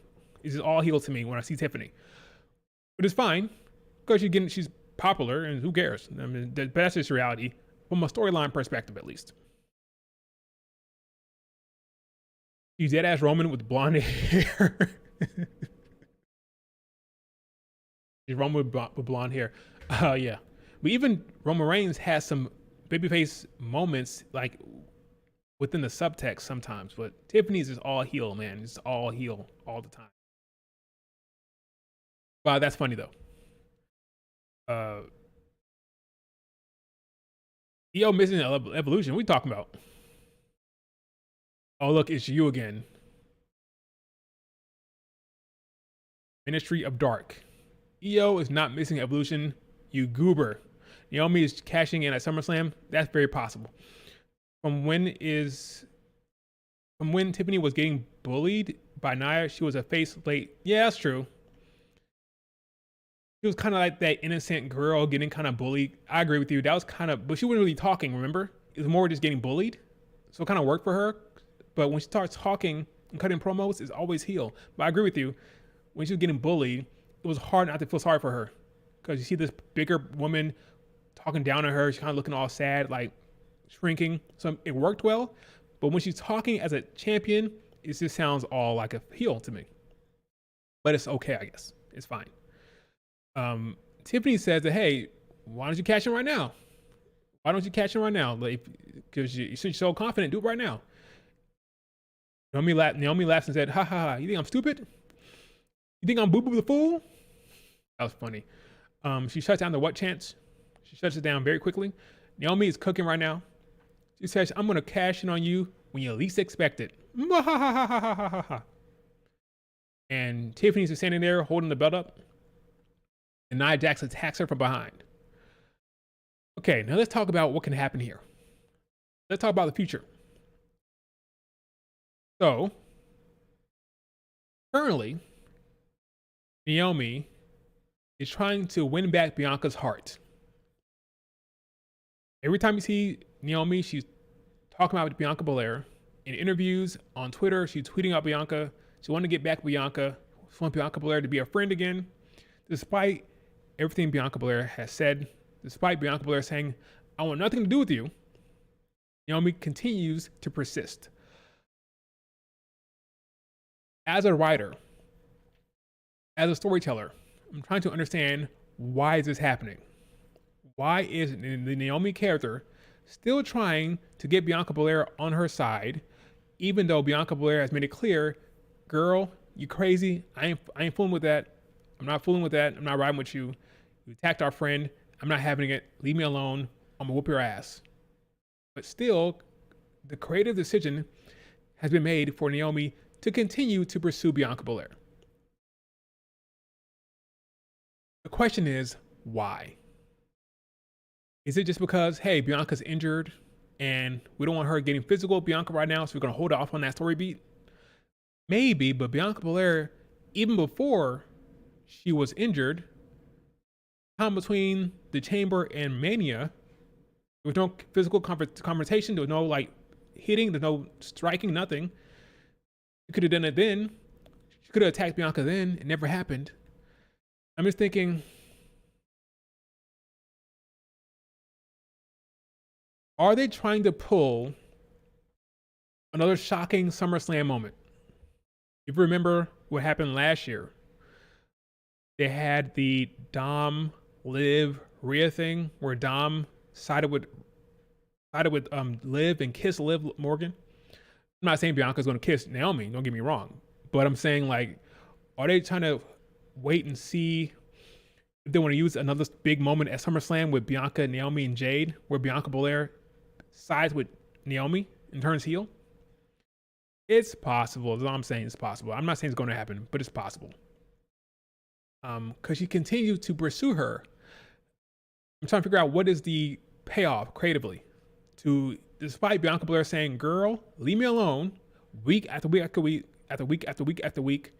It's just all heel to me when I see Tiffany. But it's fine because she's popular, and who cares? I mean, that's just reality from a storyline perspective, at least. She's dead ass Roman with blonde hair. She's Roman with blonde hair. Yeah. But even Roman Reigns has some babyface moments like within the subtext sometimes. But Tiffany's is all heel, man. It's all heel all the time. Wow, that's funny though. EO missing evolution. What are we talking about? Oh, look, it's you again. Ministry of Dark. EO is not missing evolution, you goober. Naomi is cashing in at SummerSlam. That's very possible. From when Tiffany was getting bullied by Nia, she was a face late. Yeah, that's true. She was kind of like that innocent girl getting kind of bullied. I agree with you. That was kind of, but she wasn't really talking, remember? It was more just getting bullied. So it kind of worked for her. But when she starts talking and cutting promos, it's always heel. But I agree with you. When she was getting bullied, it was hard not to feel sorry for her. Because you see this bigger woman talking down on her. She's kind of looking all sad, like shrinking. So it worked well. But when she's talking as a champion, it just sounds all like a heel to me. But it's okay, I guess. It's fine. Tiffany says that, hey, why don't you cash in right now? Why don't you cash in right now? Like, because since you're so confident, do it right now. Naomi laughs and said, "Ha ha ha! You think I'm stupid? You think I'm Boo Boo the fool?" That was funny. She shuts down the what chance. She shuts it down very quickly. Naomi is cooking right now. She says, "I'm gonna cash in on you when you least expect it." And Tiffany's just standing there holding the belt up. And Nia Jax attacks her from behind. Okay, now let's talk about what can happen here. Let's talk about the future. So, currently, Naomi is trying to win back Bianca's heart. Every time you see Naomi, she's talking about Bianca Belair. In interviews, on Twitter, she's tweeting out Bianca. She wanted to get back Bianca. She wants Bianca Belair to be a friend again. Despite everything Bianca Belair has said, despite Bianca Belair saying, "I want nothing to do with you," Naomi continues to persist. As a writer, as a storyteller, I'm trying to understand, why is this happening? Why is the Naomi character still trying to get Bianca Belair on her side, even though Bianca Belair has made it clear, "Girl, you crazy. I ain't fooling with that. I'm not fooling with that. I'm not riding with you. You attacked our friend. I'm not having it. Leave me alone. I'm gonna whoop your ass." But still, the creative decision has been made for Naomi to continue to pursue Bianca Belair. The question is, why? Is it just because, hey, Bianca's injured and we don't want her getting physical with Bianca right now, so we're going to hold off on that story beat? Maybe, but Bianca Belair, even before she was injured, time between the Chamber and Mania, there was no physical confrontation, there was no like hitting, there's no striking, nothing. She could have done it then. She could have attacked Bianca then. It never happened. I'm just thinking, are they trying to pull another shocking SummerSlam moment? If you remember what happened last year, they had the Dom, Liv, Rhea thing where Dom sided with Liv and kissed Liv Morgan. I'm not saying Bianca's going to kiss Naomi, don't get me wrong, but I'm saying, like, are they trying to wait and see if they want to use another big moment at SummerSlam with Bianca, Naomi, and Jade, where Bianca Belair sides with Naomi and turns heel? It's possible. That's all I'm saying. It's possible. I'm not saying it's going to happen, but it's possible. Because she continues to pursue her. I'm trying to figure out what is the payoff creatively to, despite Bianca Belair saying, "Girl, leave me alone," week after week after week after week after week after week,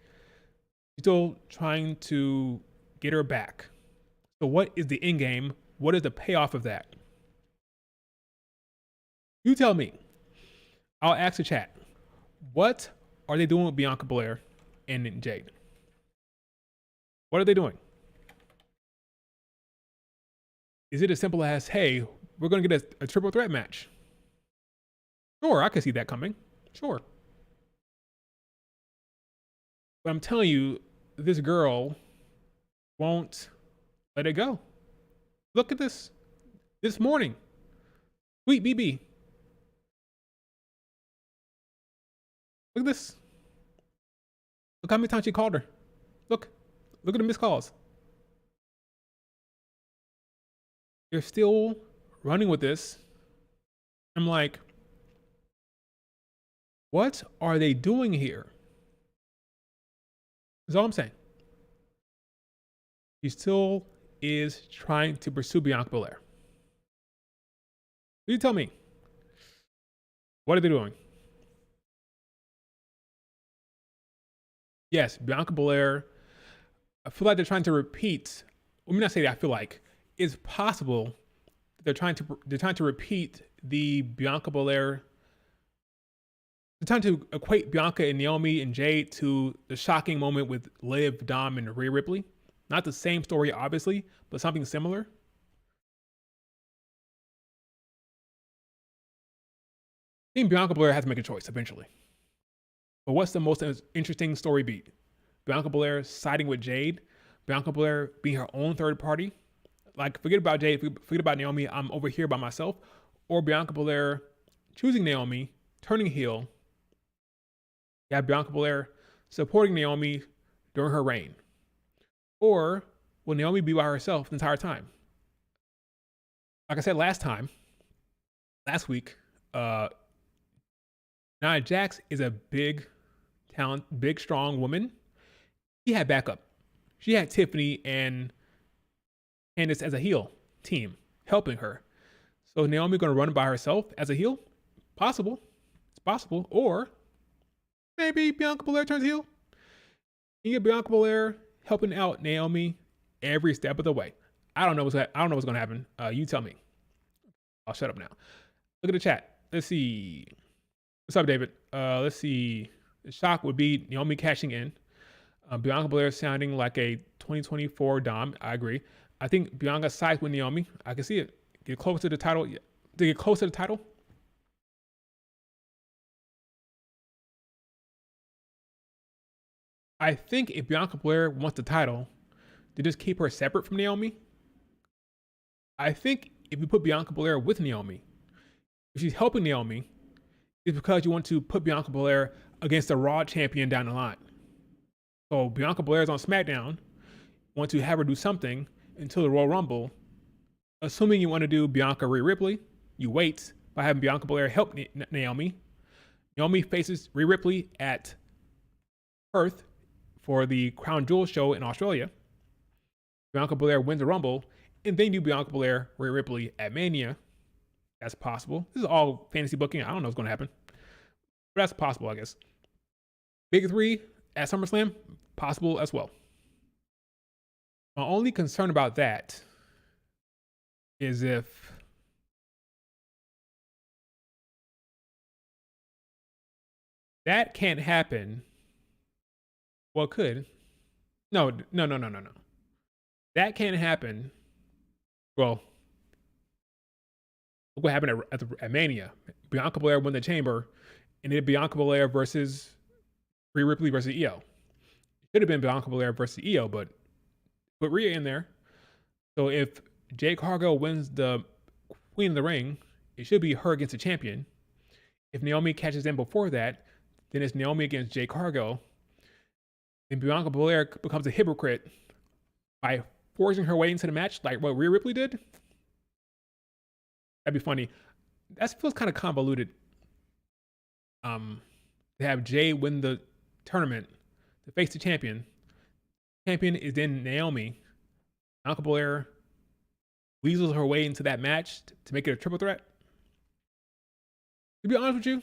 she's still trying to get her back. So what is the end game? What is the payoff of that? You tell me. I'll ask the chat. What are they doing with Bianca Belair and Jade? What are they doing? Is it as simple as, hey, we're going to get a triple threat match? Sure, I can see that coming. Sure. But I'm telling you, this girl won't let it go. Look at this. This morning. Sweet BB. Look at this. Look how many times she called her. Look at the missed calls. You're still running with this. I'm like, what are they doing here? That's all I'm saying. He still is trying to pursue Bianca Belair. You tell me. What are they doing? Yes, Bianca Belair, I feel like they're trying to repeat. Let me not say that. I feel like it's possible they're trying to repeat the Bianca Belair. They're trying to equate Bianca and Naomi and Jade to the shocking moment with Liv, Dom, and Rhea Ripley. Not the same story, obviously, but something similar. I think Bianca Belair has to make a choice eventually. But what's the most interesting story beat? Bianca Belair siding with Jade, Bianca Belair being her own third party, Like, forget about Jade, forget about Naomi. I'm over here by myself. Or Bianca Belair choosing Naomi, turning heel. You have Bianca Belair supporting Naomi during her reign. Or will Naomi be by herself the entire time? Like I said last week, Nia Jax is a big talent, big, strong woman. She had backup. She had Tiffany and Candice as a heel team helping her. So Naomi going to run by herself as a heel? Possible. It's possible. Or maybe Bianca Belair turns heel. You get Bianca Belair helping out Naomi every step of the way. I don't know what's going to happen. You tell me. I'll shut up now. Look at the chat. Let's see. What's up, David? Let's see. The shock would be Naomi cashing in. Bianca Belair sounding like a 2024 Dom. I agree. I think Bianca sides with Naomi. I can see it. Get close to the title. To get close to the title. I think if Bianca Belair wants the title, to just keep her separate from Naomi. I think if you put Bianca Belair with Naomi, if she's helping Naomi, it's because you want to put Bianca Belair against the Raw champion down the line. So Bianca Belair is on SmackDown. Want to have her do something until the Royal Rumble. Assuming you want to do Bianca Rhea Ripley, you wait by having Bianca Belair help Naomi. Naomi faces Rhea Ripley at Perth for the Crown Jewel show in Australia. Bianca Belair wins the Rumble, and then do Bianca Belair, Rhea Ripley at Mania. That's possible. This is all fantasy booking. I don't know what's going to happen. But that's possible, I guess. Big three at SummerSlam, possible as well. My only concern about that is if that can't happen. Well, it could. No. That can't happen. Well, look what happened at Mania. Bianca Belair won the Chamber, and it Bianca Belair versus Rhea Ripley versus Io. It should have been Bianca Belair versus Io, but put Rhea in there. So if Jade Cargill wins the Queen of the Ring, it should be her against the champion. If Naomi catches in before that, then it's Naomi against Jade Cargill. And Bianca Belair becomes a hypocrite by forcing her way into the match like what Rhea Ripley did. That'd be funny. That feels kind of convoluted. To have Jade win the tournament to face the champion. Champion is then Naomi. Bianca Belair weasels her way into that match to make it a triple threat. To be honest with you,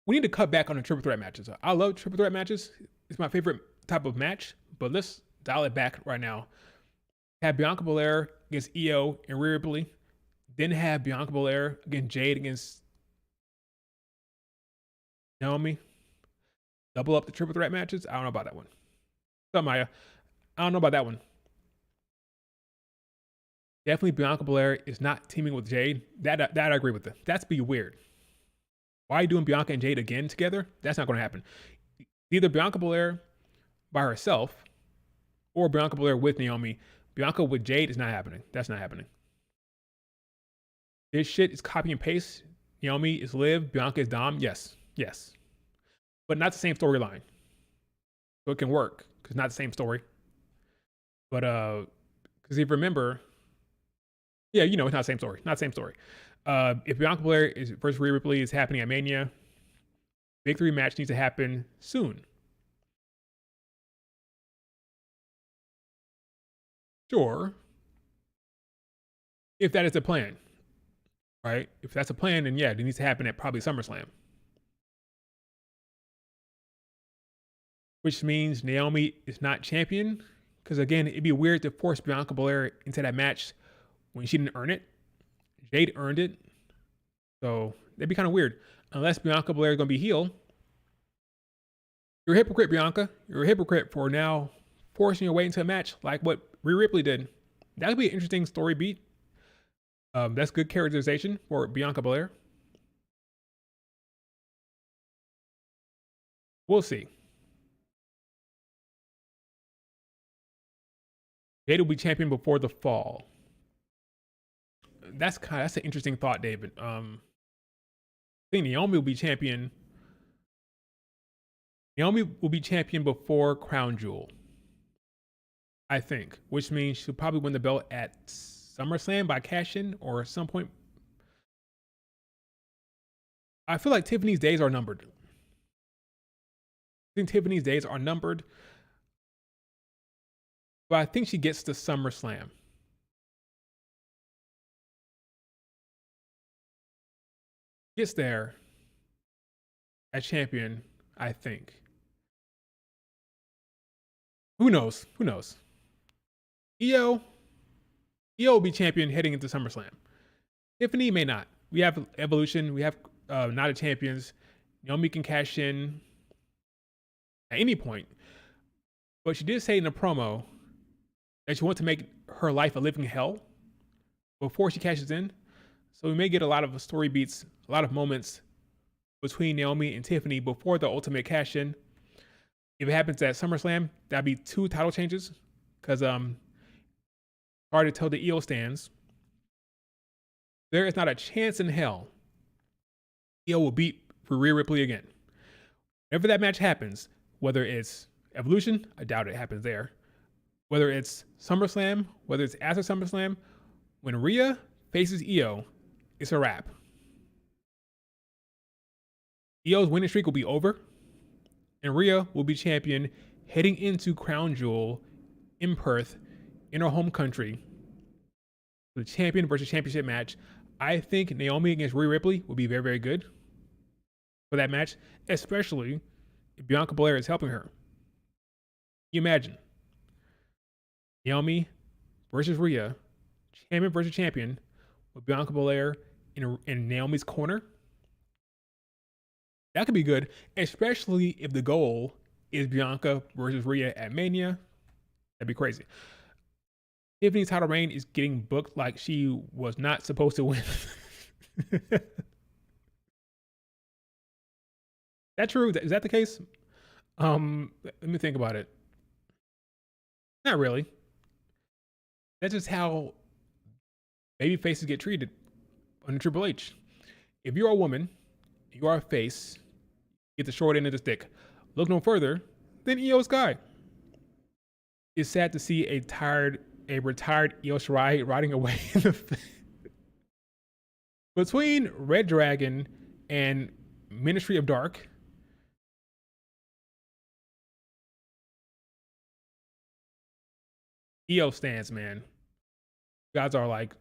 we need to cut back on the triple threat matches. I love triple threat matches. It's my favorite type of match, but let's dial it back right now. Have Bianca Belair against Io and Rhea Ripley. Then have Bianca Belair against Jade against Naomi. Double up the triple threat matches. I don't know about that one. So Maya, I don't know about that one. Definitely Bianca Belair is not teaming with Jade. That I agree with. That's be weird. Why are you doing Bianca and Jade again together? That's not going to happen. Either Bianca Belair by herself or Bianca Belair with Naomi. Bianca with Jade is not happening. That's not happening. This shit is copy and paste. Naomi is Liv. Bianca is Dom. Yes. But not the same storyline. So it can work because not the same story. But because if you remember, yeah, it's not the same story. Not the same story. If Bianca Belair is versus Rhea Ripley is happening at Mania, Big Three match needs to happen soon. Sure. If that is the plan, right? If that's a plan, then yeah, it needs to happen at probably SummerSlam. Which means Naomi is not champion. Because again, it'd be weird to force Bianca Belair into that match when she didn't earn it. Jade earned it. So that'd be kind of weird. Unless Bianca Belair is going to be heel. You're a hypocrite, Bianca. You're a hypocrite for now forcing your way into a match like what Rhea Ripley did. That would be an interesting story beat. That's good characterization for Bianca Belair. We'll see. Jade will be champion before the fall. That's an interesting thought, David. I think Naomi will be champion. Naomi will be champion before Crown Jewel, I think, which means she'll probably win the belt at SummerSlam by cash in or some point. I feel like Tiffany's days are numbered. I think Tiffany's days are numbered, but I think she gets to SummerSlam. Gets there as champion, I think. Who knows? Who knows? Io will be champion heading into SummerSlam. Tiffany may not. We have Evolution. We have Night of Champions. Naomi can cash in at any point. But she did say in a promo that she wants to make her life a living hell before she cashes in. So we may get a lot of story beats, a lot of moments between Naomi and Tiffany before the ultimate cash in. If it happens at SummerSlam, that'd be 2 title changes. Because hard to tell the Io stands. There is not a chance in hell Io will beat Rhea Ripley again. Whenever that match happens, whether it's Evolution, I doubt it happens there. Whether it's SummerSlam, whether it's after SummerSlam, when Rhea faces Io, it's a wrap. Io's winning streak will be over, and Rhea will be champion heading into Crown Jewel in Perth, in her home country. The champion versus championship match. I think Naomi against Rhea Ripley will be very, very good for that match, especially if Bianca Belair is helping her. You imagine Naomi versus Rhea, champion versus champion, with Bianca Belair in Naomi's corner. That could be good, especially if the goal is Bianca versus Rhea at Mania. That'd be crazy. Tiffany's title reign is getting booked like she was not supposed to win. That true? Is that the case? Let me think about it. Not really. That's just how baby faces get treated under Triple H. If you're a woman, you are a face, get the short end of the stick. Look no further than Io Sky. It's sad to see a retired Io Shirai riding away in the between Red Dragon and Ministry of Dark. Io stands, man. You guys are like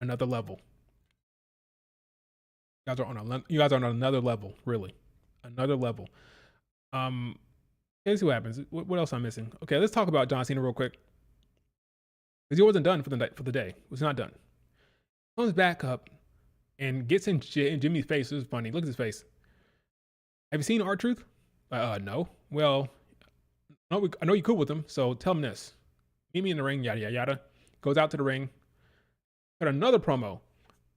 another level. You guys are on another level, really, another level. Let's see what happens. What else I'm missing? Okay, let's talk about John Cena real quick, because he wasn't done for the day. He was not done. Comes back up and gets in Jimmy's face. It was funny. Look at his face. Have you seen R-Truth? No. Well, I know you're cool with him, so tell him this. Meet me in the ring, yada, yada, yada. Goes out to the ring. Got another promo.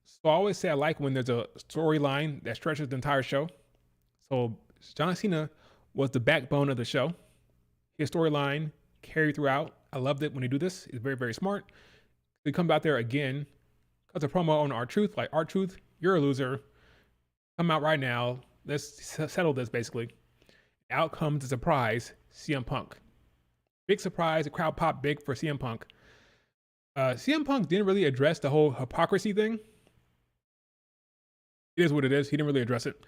So I always say I like when there's a storyline that stretches the entire show. So John Cena was the backbone of the show. His storyline carried throughout. I loved it when they do this. It's very, very smart. They come out there again. Cuts a promo on R-Truth. Like, R-Truth, you're a loser. Come out right now. Let's settle this, basically. Out comes the surprise, CM Punk. Big surprise. The crowd popped big for CM Punk. CM Punk didn't really address the whole hypocrisy thing. It is what it is. He didn't really address it.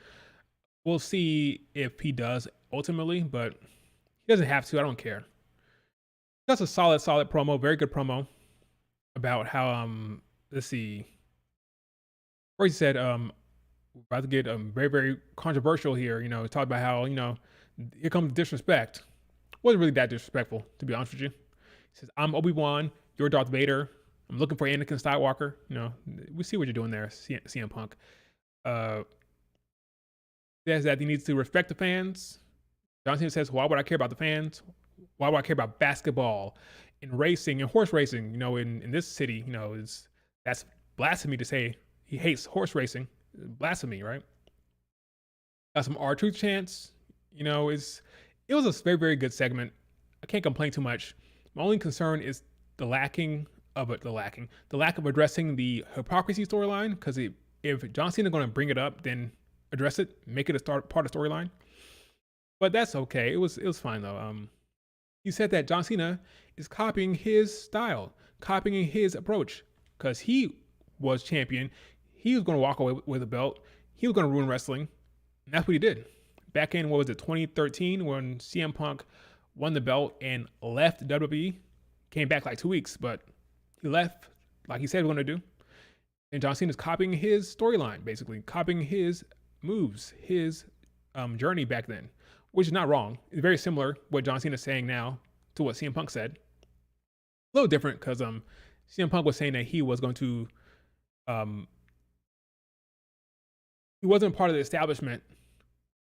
We'll see if he does ultimately, but he doesn't have to. I don't care. That's a solid promo. Very good promo about how, let's see. Where he said, about to get very, very controversial here. You know, talk about how, here comes disrespect. Wasn't really that disrespectful, to be honest with you. He says, I'm Obi-Wan, you're Darth Vader. I'm looking for Anakin Skywalker. We see what you're doing there, CM Punk. Says that he needs to respect the fans. John Cena says, why would I care about the fans? Why would I care about basketball and racing and horse racing? In this city, that's blasphemy to say he hates horse racing. Blasphemy, right? Got some R-Truth chants. It was a very, very good segment. I can't complain too much. My only concern is the lack of addressing the hypocrisy storyline. Because if John Cena going to bring it up, then address it, make it a part of storyline. But that's okay. It was fine though. He said that John Cena is copying his style, copying his approach, because he was champion. He was going to walk away with a belt. He was going to ruin wrestling. And that's what he did. Back in, 2013, when CM Punk won the belt and left WWE, came back like 2 weeks, but he left like he said he was going to do. And John Cena's copying his storyline, basically, copying his moves, his journey back then, which is not wrong. It's very similar what John Cena's saying now to what CM Punk said. A little different because CM Punk was saying that he was going to, he wasn't part of the establishment,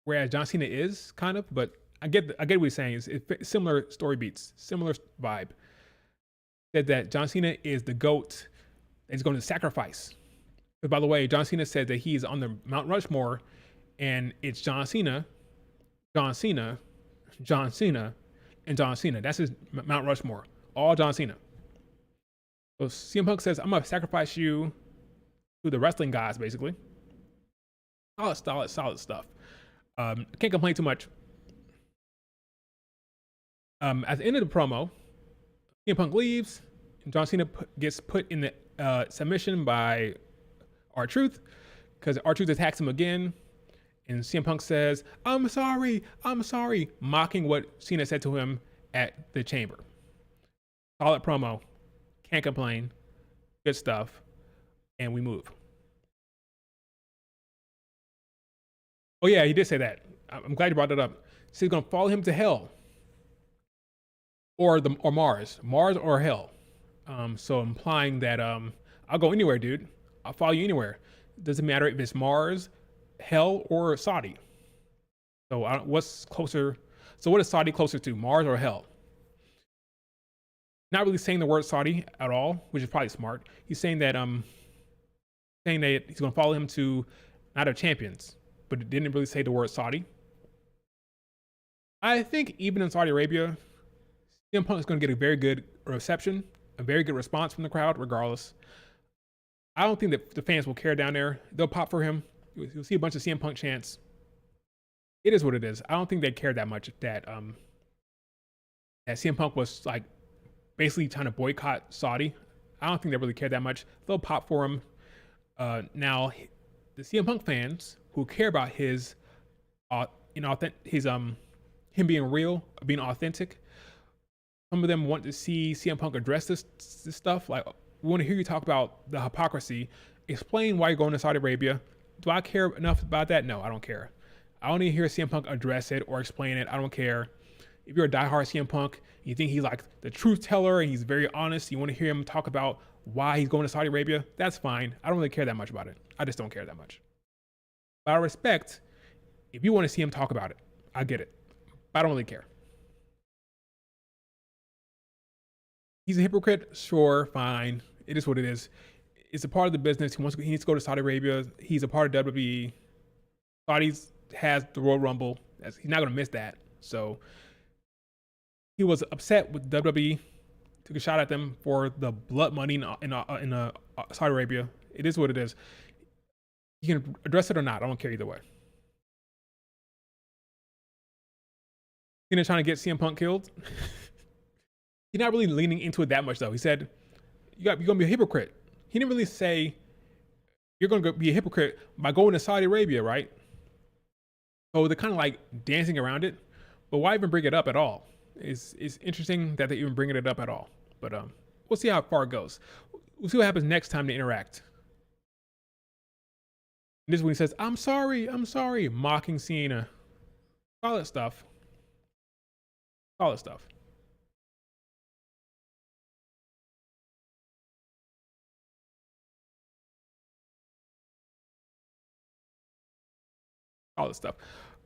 whereas John Cena is kind of. But I get what he's saying. It's similar story beats, similar vibe. Said that John Cena is the GOAT that he's going to sacrifice. But by the way, John Cena said that he's on the Mount Rushmore, and it's John Cena, John Cena, John Cena, and John Cena. That's his Mount Rushmore. All John Cena. So CM Punk says, I'm going to sacrifice you to the wrestling gods, basically. Solid stuff. Can't complain too much. At the end of the promo, CM Punk leaves, and John Cena gets put in the submission by R-Truth, because R-Truth attacks him again. And CM Punk says, I'm sorry, mocking what Cena said to him at the Chamber. Solid promo. Can't complain. Good stuff. And we move. Oh yeah, he did say that. I'm glad you brought that up. So he's going to follow him to hell. Or Mars. Mars or hell. So implying that I'll go anywhere, dude. I'll follow you anywhere. Doesn't matter if it's Mars, hell, or Saudi. So what's closer? So what is Saudi closer to, Mars or hell? Not really saying the word Saudi at all, which is probably smart. He's saying that he's going to follow him to Night of Champions, but it didn't really say the word Saudi. I think even in Saudi Arabia, CM Punk is going to get a very good reception, a very good response from the crowd, regardless. I don't think that the fans will care down there. They'll pop for him. You'll see a bunch of CM Punk chants. It is what it is. I don't think they care that much that CM Punk was like basically trying to boycott Saudi. I don't think they really care that much. They'll pop for him. Now, the CM Punk fans who care about his him being real, being authentic. Some of them want to see CM Punk address this stuff. Like, we want to hear you talk about the hypocrisy. Explain why you're going to Saudi Arabia. Do I care enough about that? No, I don't care. I don't need to hear CM Punk address it or explain it. I don't care. If you're a diehard CM Punk, you think he's like the truth teller and he's very honest, you want to hear him talk about why he's going to Saudi Arabia, that's fine. I don't really care that much about it. I just don't care that much. But I respect if you want to see him talk about it. I get it. But I don't really care. He's a hypocrite, sure, fine. It is what it is. It's a part of the business. He needs to go to Saudi Arabia. He's a part of WWE. Saudi has the Royal Rumble. He's not going to miss that. So he was upset with WWE. Took a shot at them for the blood money in Saudi Arabia. It is what it is. You can address it or not. I don't care either way. Trying to get CM Punk killed. He's not really leaning into it that much, though. He said, you're going to be a hypocrite. He didn't really say, you're going to be a hypocrite by going to Saudi Arabia, right? So they're kind of like dancing around it. But why even bring it up at all? It's interesting that they're even bringing it up at all. But we'll see how far it goes. We'll see what happens next time they interact. And this is when he says, I'm sorry, mocking Cena. Solid stuff. Solid stuff. All this stuff.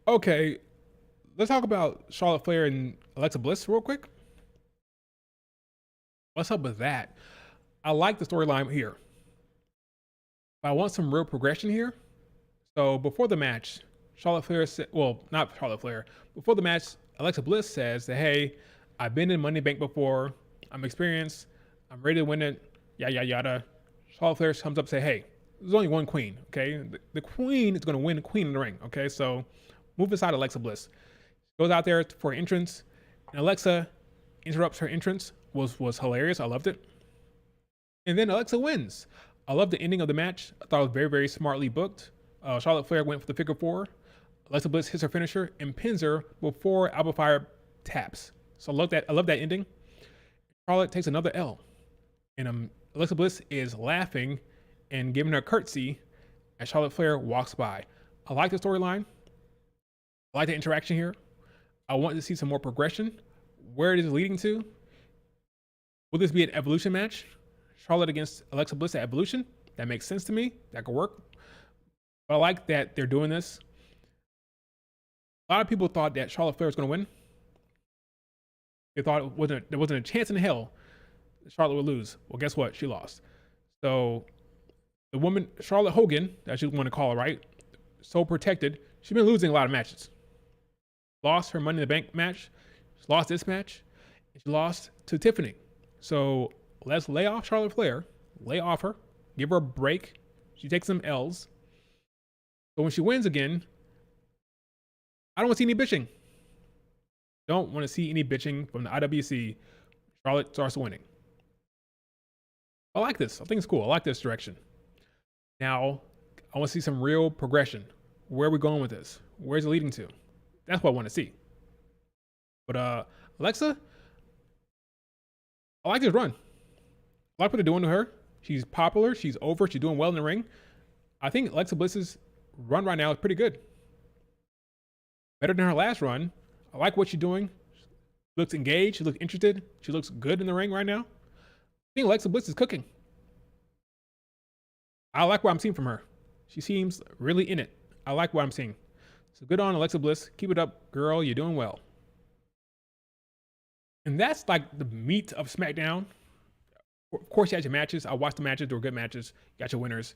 Okay, let's talk about Charlotte Flair and Alexa Bliss real quick. What's up with that? I like the storyline here, but I want some real progression here. So before the match, Charlotte Flair said, well, not Charlotte Flair. Before the match, Alexa Bliss says that, hey, I've been in Money Bank before. I'm experienced. I'm ready to win it. Yada, yada, yada. Charlotte Flair comes up and say, hey, there's only one queen, okay? The queen is going to win the queen in the ring, okay? So move aside Alexa Bliss. Goes out there for an entrance, and Alexa interrupts her entrance. Was hilarious. I loved it. And then Alexa wins. I love the ending of the match. I thought it was very, very smartly booked. Charlotte Flair went for the figure four. Alexa Bliss hits her finisher and pins her before Alba Fire taps. So I love that. I love that ending. Charlotte takes another L, and Alexa Bliss is laughing and giving her a curtsy as Charlotte Flair walks by. I like the storyline. I like the interaction here. I want to see some more progression. Where it is leading to. Will this be an Evolution match? Charlotte against Alexa Bliss at Evolution? That makes sense to me. That could work. But I like that they're doing this. A lot of people thought that Charlotte Flair was going to win. They thought there wasn't a chance in hell that Charlotte would lose. Well, guess what? She lost. So the woman, Charlotte Hogan, as you want to call her, right? So protected. She's been losing a lot of matches. Lost her Money in the Bank match. She lost this match. And she lost to Tiffany. So let's lay off Charlotte Flair. Lay off her. Give her a break. She takes some L's. So when she wins again, I don't want to see any bitching. Don't want to see any bitching from the IWC. Charlotte starts winning. I like this. I think it's cool. I like this direction. Now, I want to see some real progression. Where are we going with this? Where's it leading to? That's what I want to see. But Alexa, I like this run. A lot of people are doing to her. She's popular. She's over. She's doing well in the ring. I think Alexa Bliss's run right now is pretty good. Better than her last run. I like what she's doing. She looks engaged. She looks interested. She looks good in the ring right now. I think Alexa Bliss is cooking. I like what I'm seeing from her. She seems really in it. I like what I'm seeing. So good on Alexa Bliss. Keep it up, girl. You're doing well. And that's like the meat of SmackDown. Of course, you had your matches. I watched the matches. They were good matches. You got your winners.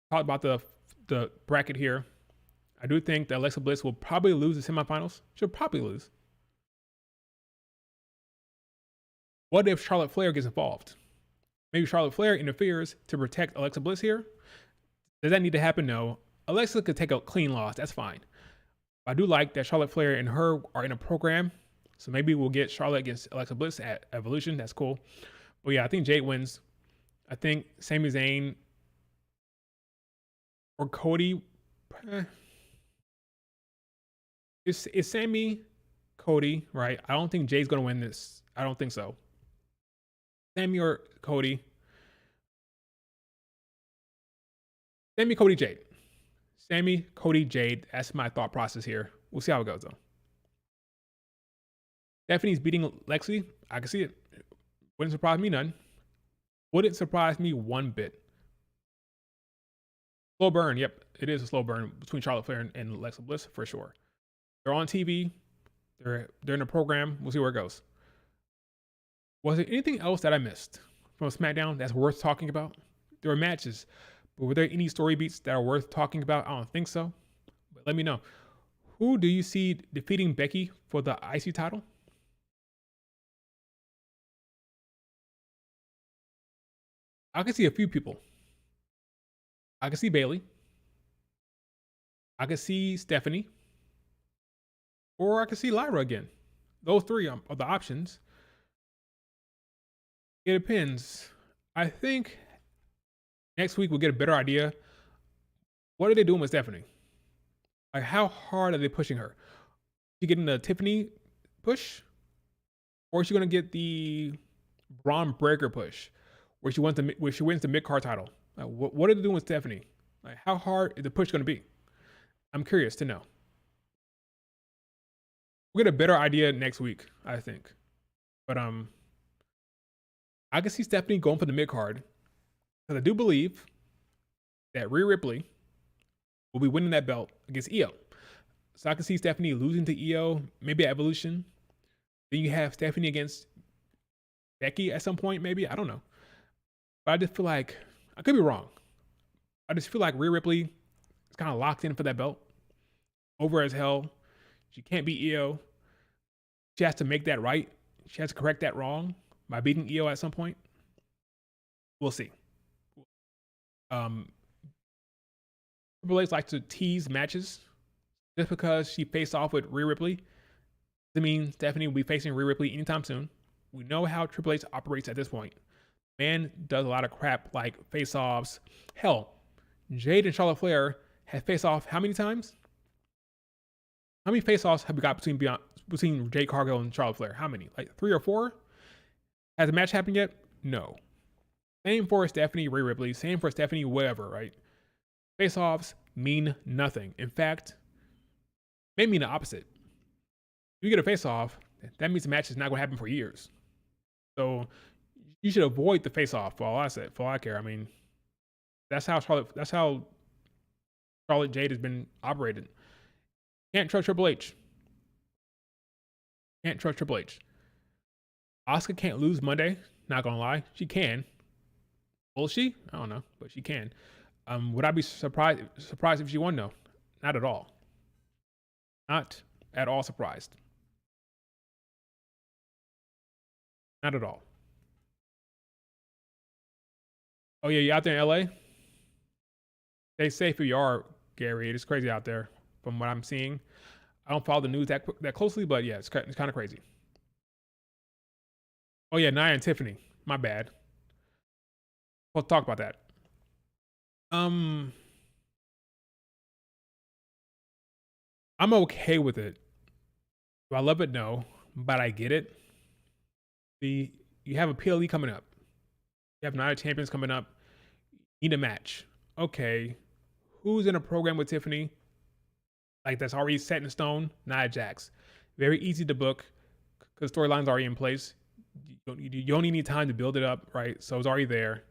Talked about the bracket here. I do think that Alexa Bliss will probably lose the semifinals. She'll probably lose. What if Charlotte Flair gets involved? Maybe Charlotte Flair interferes to protect Alexa Bliss here. Does that need to happen? No. Alexa could take a clean loss. That's fine. I do like that Charlotte Flair and her are in a program. So maybe we'll get Charlotte against Alexa Bliss at Evolution. That's cool. But yeah, I think Jade wins. I think Sami Zayn or Cody. It's Sami, Cody, right? I don't think Jay's going to win this. I don't think so. Sami or Cody. Sami, Cody, Jade. Sami, Cody, Jade. That's my thought process here. We'll see how it goes, though. Stephanie's beating Lexi. I can see it. Wouldn't surprise me none. Wouldn't surprise me one bit. Slow burn. Yep, it is a slow burn between Charlotte Flair and Alexa Bliss for sure. They're on TV. They're in a program. We'll see where it goes. Was there anything else that I missed from SmackDown that's worth talking about? There were matches, but were there any story beats that are worth talking about? I don't think so. But let me know. Who do you see defeating Becky for the IC title? I can see a few people. I can see Bayley. I can see Stephanie. Or I can see Lyra again. Those three are the options. It depends. I think next week we'll get a better idea. What are they doing with Stephanie? Like, how hard are they pushing her? Is she getting the Tiffany push? Or is she going to get the Braun Breaker push? Where she wins the mid-card title? Like, what are they doing with Stephanie? Like, how hard is the push going to be? I'm curious to know. We'll get a better idea next week, I think. But I can see Stephanie going for the mid-card. Because I do believe that Rhea Ripley will be winning that belt against Io. So I can see Stephanie losing to Io, maybe at Evolution. Then you have Stephanie against Becky at some point, maybe. I don't know. But I just feel like, I could be wrong. I just feel like Rhea Ripley is kind of locked in for that belt. Over as hell. She can't beat Io. She has to make that right. She has to correct that wrong by beating Io at some point. We'll see. Um, Triple H likes to tease matches. Just because she faced off with Rhea Ripley doesn't mean Stephanie will be facing Rhea Ripley anytime soon. We know how Triple H operates at this point. Man does a lot of crap like face-offs. Hell, Jade and Charlotte Flair have faced off how many times? How many face-offs have we got between Jade Cargill and Charlotte Flair? How many? Like 3 or 4? Has a match happened yet? No. Same for Stephanie Rhea Ripley. Same for Stephanie whatever, right? Face-offs mean nothing. In fact, may mean the opposite. If you get a face-off, that means the match is not going to happen for years. So you should avoid the face-off for all I care. I mean, that's how Charlotte Jade has been operated. Can't trust Triple H. Can't trust Triple H. Asuka can't lose Monday. Not gonna lie, she can. Will she? I don't know, but she can. Would I be surprised if she won? No, not at all. Not at all surprised. Not at all. Oh yeah, you out there in LA? Stay safe if you are, Gary. It is crazy out there from what I'm seeing. I don't follow the news that closely, but yeah, it's kind of crazy. Oh yeah, Naomi and Tiffany. My bad. We'll talk about that. I'm okay with it. Do I love it? No, but I get it. You have a PLE coming up. You have Night of Champions coming up. You need a match. Okay, who's in a program with Tiffany? Like that's already set in stone. Nia Jax. Very easy to book because storyline's already in place. You only need time to build it up, right? So it's already there.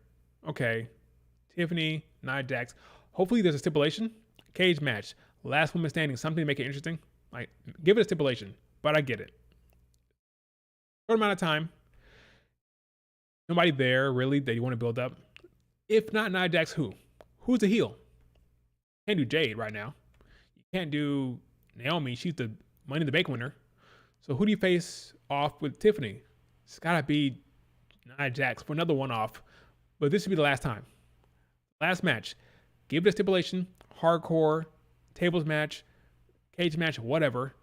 Okay, Tiffany, Nia Jax. Hopefully there's a stipulation. Cage match. Last woman standing. Something to make it interesting. Like give it a stipulation. But I get it. Short amount of time. Nobody there really that you want to build up. If not Nia Jax, who? Who's the heel? Can't do Jade right now. You can't do Naomi. She's the Money in the Bank winner. So who do you face off with Tiffany? It's gotta be Nia Jax for another one-off. But this should be the last time. Last match. Give it a stipulation. Hardcore. Tables match. Cage match. Whatever.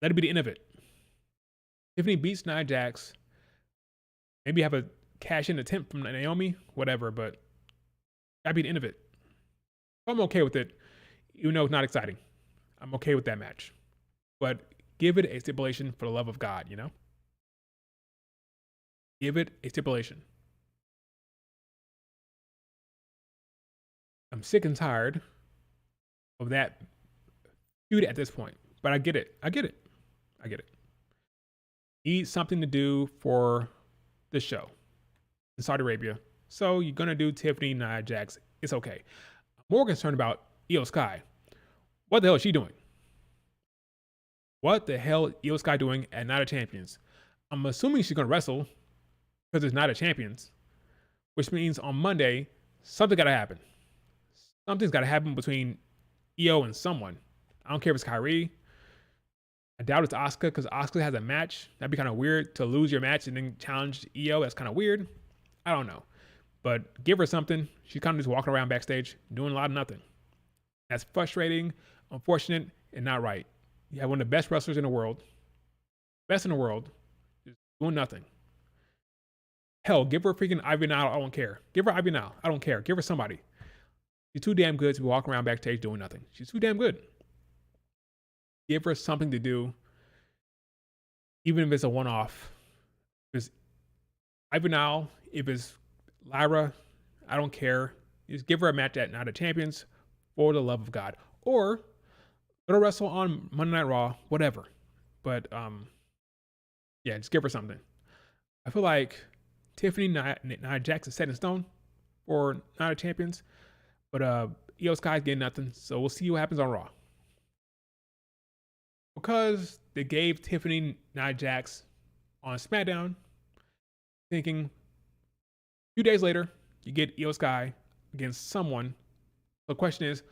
Let it be the end of it. Tiffany beats Nia Jax. Maybe have a cash-in attempt from Naomi. Whatever. But that'd be the end of it. I'm okay with it. Even though it's not exciting. I'm okay with that match. But give it a stipulation for the love of God, you know? Give it a stipulation. I'm sick and tired of that feud at this point. But I get it. Need something to do for the show in Saudi Arabia. So you're going to do Tiffany, Nia Jax. It's okay. I'm more concerned about Io Sky. What the hell is she doing? What the hell is Io Sky doing at Night of Champions? I'm assuming she's going to wrestle because it's Night of Champions, which means on Monday, something got to happen. Something's got to happen between Io and someone. I don't care if it's Kyrie. I doubt it's Asuka because Asuka has a match. That'd be kind of weird to lose your match and then challenge Io. That's kind of weird. I don't know. But give her something. She's kind of just walking around backstage doing a lot of nothing. That's frustrating, unfortunate, and not right. You have one of the best wrestlers in the world. Best in the world. Just doing nothing. Hell, give her freaking Ivy Nile. I don't care. Give her Ivy Nile. I don't care. Give her somebody. She's too damn good to be walking around backstage doing nothing. She's too damn good. Give her something to do, even if it's a one-off. If it's Ivy Nile, if it's Lyra, I don't care. Just give her a match at Night of Champions for the love of God. Or go to wrestle on Monday Night Raw, whatever. But yeah, just give her something. I feel like Tiffany Nia Jax is set in stone for Night of Champions. But Io Sky's getting nothing, so we'll see what happens on Raw. Because they gave Tiffany Nia Jax on Smackdown, thinking a few days later, you get Io Sky against someone. The question is,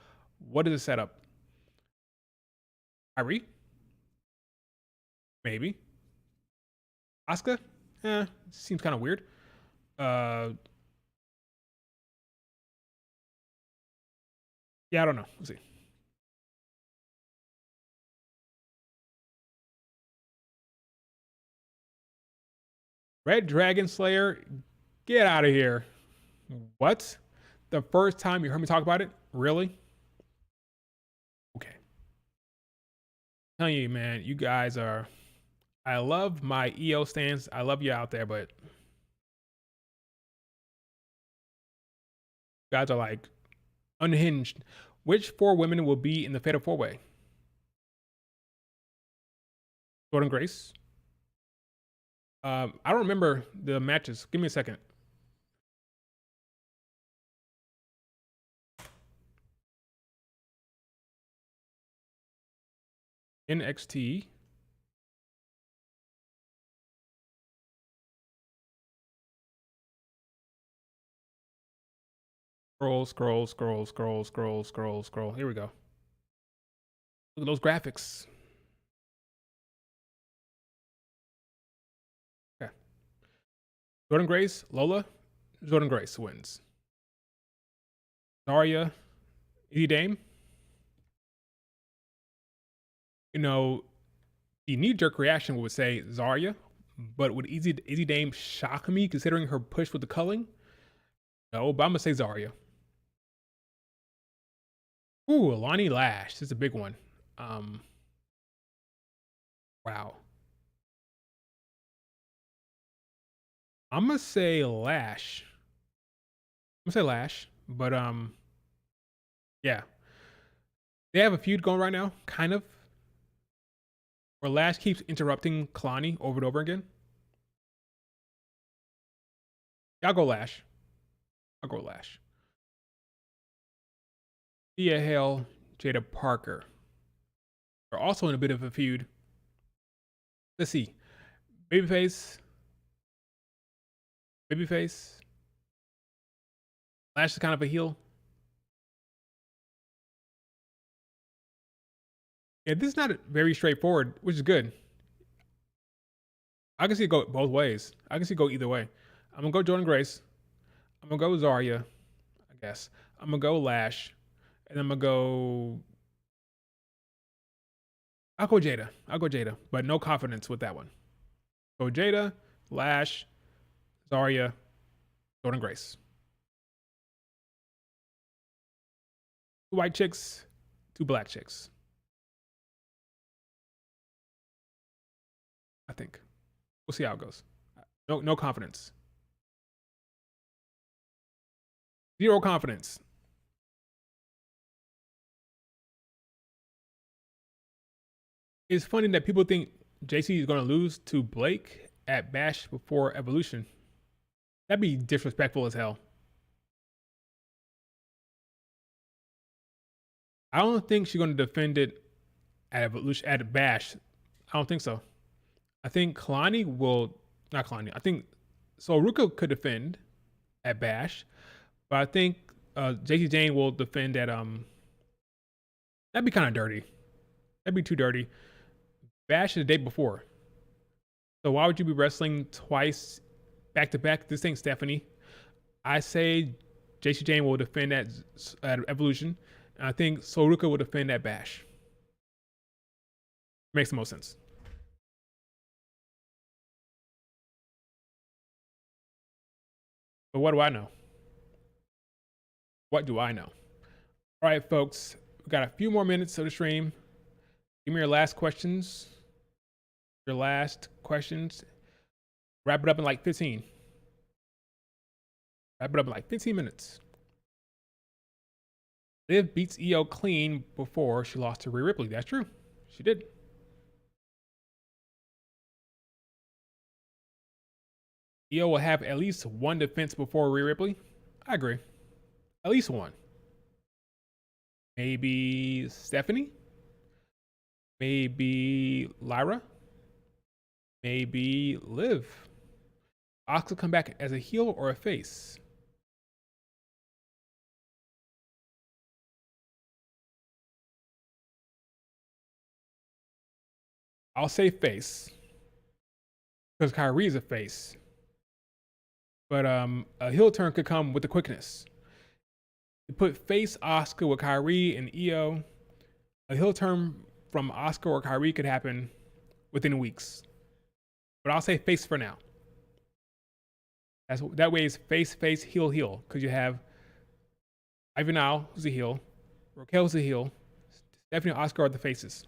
what is the setup? Kyrie? Maybe. Asuka? Seems kind of weird. Uh, yeah, I don't know. We'll see. Red Dragon Slayer, get out of here. What? The first time you heard me talk about it? Really? Okay. I'm telling you, man, you guys are. I love my EO stands. I love you out there, but you guys are like unhinged. Which four women will be in the Fatal Four Way? Jordan Grace. I don't remember the matches. Give me a second. NXT. Scroll. Here we go. Look at those graphics. Okay. Jordan Grace, Lola. Jordan Grace wins. Zarya, Easy Dame. You know, the knee-jerk reaction would say Zarya, but would Easy Dame shock me considering her push with the culling? No, but I'm gonna say Zarya. Ooh, Alani Lash. This is a big one. Wow. I'm gonna say Lash. I'm gonna say Lash, but yeah, they have a feud going right now, kind of, where Lash keeps interrupting Kalani over and over again. Yeah, I'll go Lash. I'll go Lash. Thea Hale, Jada Parker are also in a bit of a feud. Let's see. Babyface. Babyface. Lash is kind of a heel. Yeah, this is not very straightforward, which is good. I can see it go both ways. I can see it go either way. I'm gonna go Jordan Grace. I'm gonna go Zarya, I guess. I'm gonna go Lash, and I'm gonna go. I'll go Jada. I'll go Jada, but no confidence with that one. Go Jada, Lash, Zarya, Jordan Grace. Two white chicks, two black chicks. I think. We'll see how it goes. No confidence. Zero confidence. It's funny that people think JC is going to lose to Blake at Bash before Evolution. That'd be disrespectful as hell. I don't think she's going to defend it at Evolution at Bash. I don't think so. I think Kalani will not Kalani. I think so. Ruka could defend at Bash, but I think JC Jane will defend at That'd be kind of dirty. That'd be too dirty. Bash is the day before. So why would you be wrestling twice back to back? This ain't Stephanie. I say JC Jane will defend at Evolution. And I think Soruka will defend at Bash. Makes the most sense. But what do I know? What do I know? All right, folks, we got a few more minutes of the stream. Give me your last questions. Your last questions. Wrap it up in like 15. Wrap it up in like 15 minutes. Liv beats EO clean before she lost to Rhea Ripley. That's true. She did. EO will have at least one defense before Rhea Ripley. I agree. At least one. Maybe Stephanie. Maybe Lyra. Maybe Liv. Asuka come back as a heel or a face. I'll say face. Because Kyrie's a face. But a heel turn could come with the quickness. You put face Asuka with Kyrie and Io. A heel turn from Asuka or Kyrie could happen within weeks. But I'll say face for now. That way is face, heel. Because you have Ivanal, who's a heel. Raquel's a heel. Stephanie and Asuka are the faces.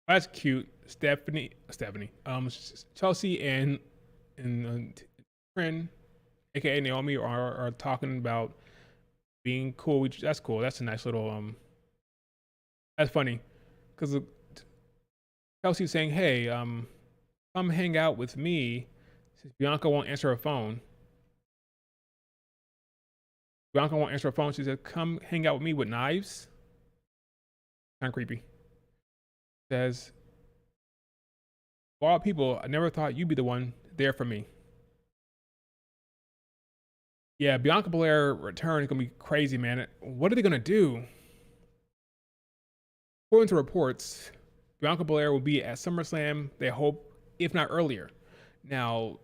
That's cute. Stephanie, Chelsea and friend, aka Naomi, are talking about being cool. That's cool. That's a nice little That's funny, because Chelsea's saying, "Hey, come hang out with me." Since Bianca won't answer her phone. Bianca won't answer her phone. She said, "Come hang out with me with knives." Kind of creepy. Says, "For all people, I never thought you'd be the one there for me." Yeah, Bianca Belair return is gonna be crazy, man. What are they gonna do? According to reports, Bianca Belair will be at SummerSlam, they hope, if not earlier. Now,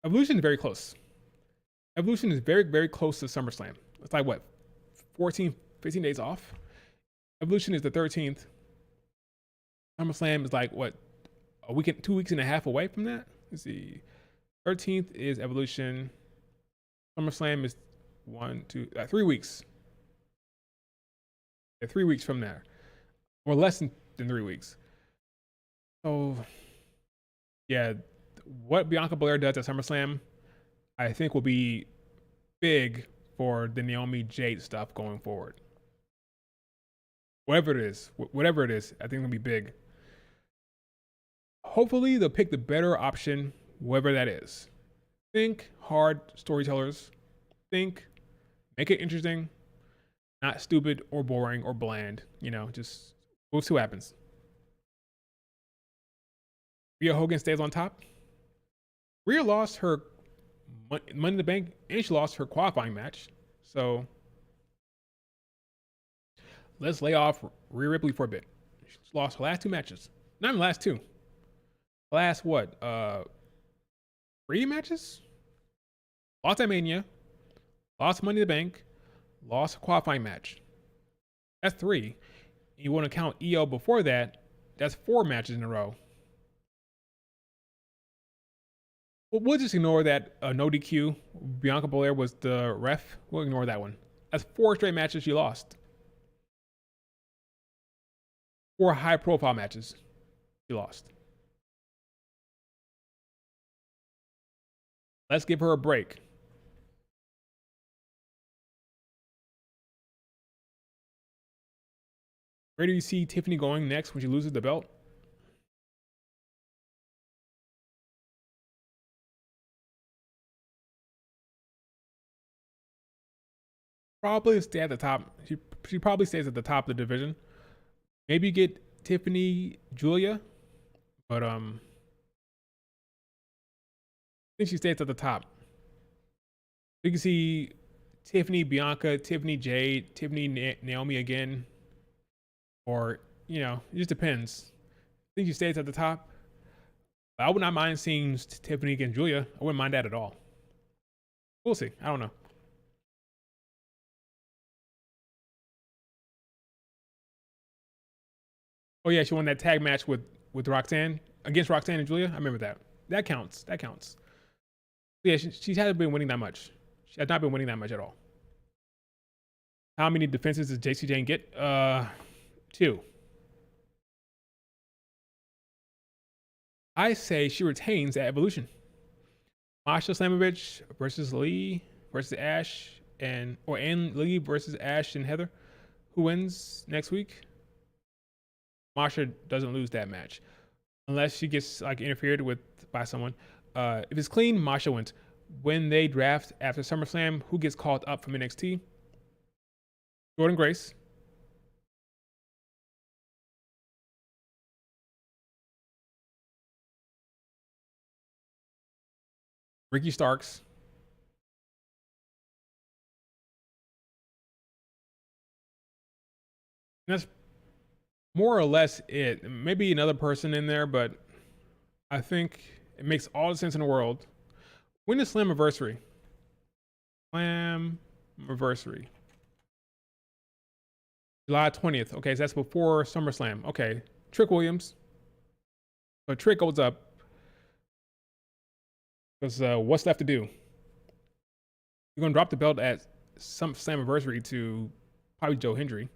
Evolution is very close. Evolution is very, very close to SummerSlam. It's like what, 14, 15 days off? Evolution is the 13th. SummerSlam is like what, a week, 2 weeks and a half away from that? Let's see. 13th is Evolution. SummerSlam is 3 weeks. Yeah, 3 weeks from there. Or less than 3 weeks. So, yeah, what Bianca Belair does at SummerSlam, I think will be big for the Naomi Jade stuff going forward. Whatever it is, I think it'll be big. Hopefully, they'll pick the better option, whoever that is. Think hard storytellers. Think, make it interesting, not stupid or boring or bland. Just we'll see what happens. Rhea Hogan stays on top. Rhea lost her Money in the Bank and she lost her qualifying match. So let's lay off Rhea Ripley for a bit. She's lost her last 2 matches. Not even last 2. Last what? 3 matches? Lost at Mania. Lost Money in the Bank. Lost a qualifying match. That's 3. You want to count EO before that, that's 4 matches in a row. We'll just ignore that no DQ. Bianca Belair was the ref. We'll ignore that one. That's 4 straight matches she lost. 4 high-profile matches she lost. Let's give her a break. Where do you see Tiffany going next when she loses the belt? Probably stay at the top. She probably stays at the top of the division. Maybe get Tiffany, Giulia, but I think she stays at the top. You can see Tiffany, Bianca, Tiffany, Jade, Tiffany, Naomi again, or it just depends. I think she stays at the top. I would not mind seeing Tiffany against Giulia. I wouldn't mind that at all. We'll see. I don't know. Oh yeah, she won that tag match with Roxanne against Roxanne and Giulia. I remember that. That counts. That counts. Yeah, she hasn't been winning that much. She has not been winning that much at all. How many defenses does JC Jane get? 2. I say she retains at Evolution. Masha Slamovich versus Lee versus Ash and Lee versus Ash and Heather. Who wins next week? Masha doesn't lose that match unless she gets interfered with by someone. If it's clean, Masha wins. When they draft after SummerSlam, who gets called up from NXT? Jordan Grace. Ricky Starks. That's more or less it. Maybe another person in there, but I think it makes all the sense in the world. When is Slammiversary? Slammiversary. July 20th. Okay, so that's before SummerSlam. Okay. Trick Williams. So Trick goes up. Because what's left to do? You're going to drop the belt at some Slammiversary to probably Joe Hendry.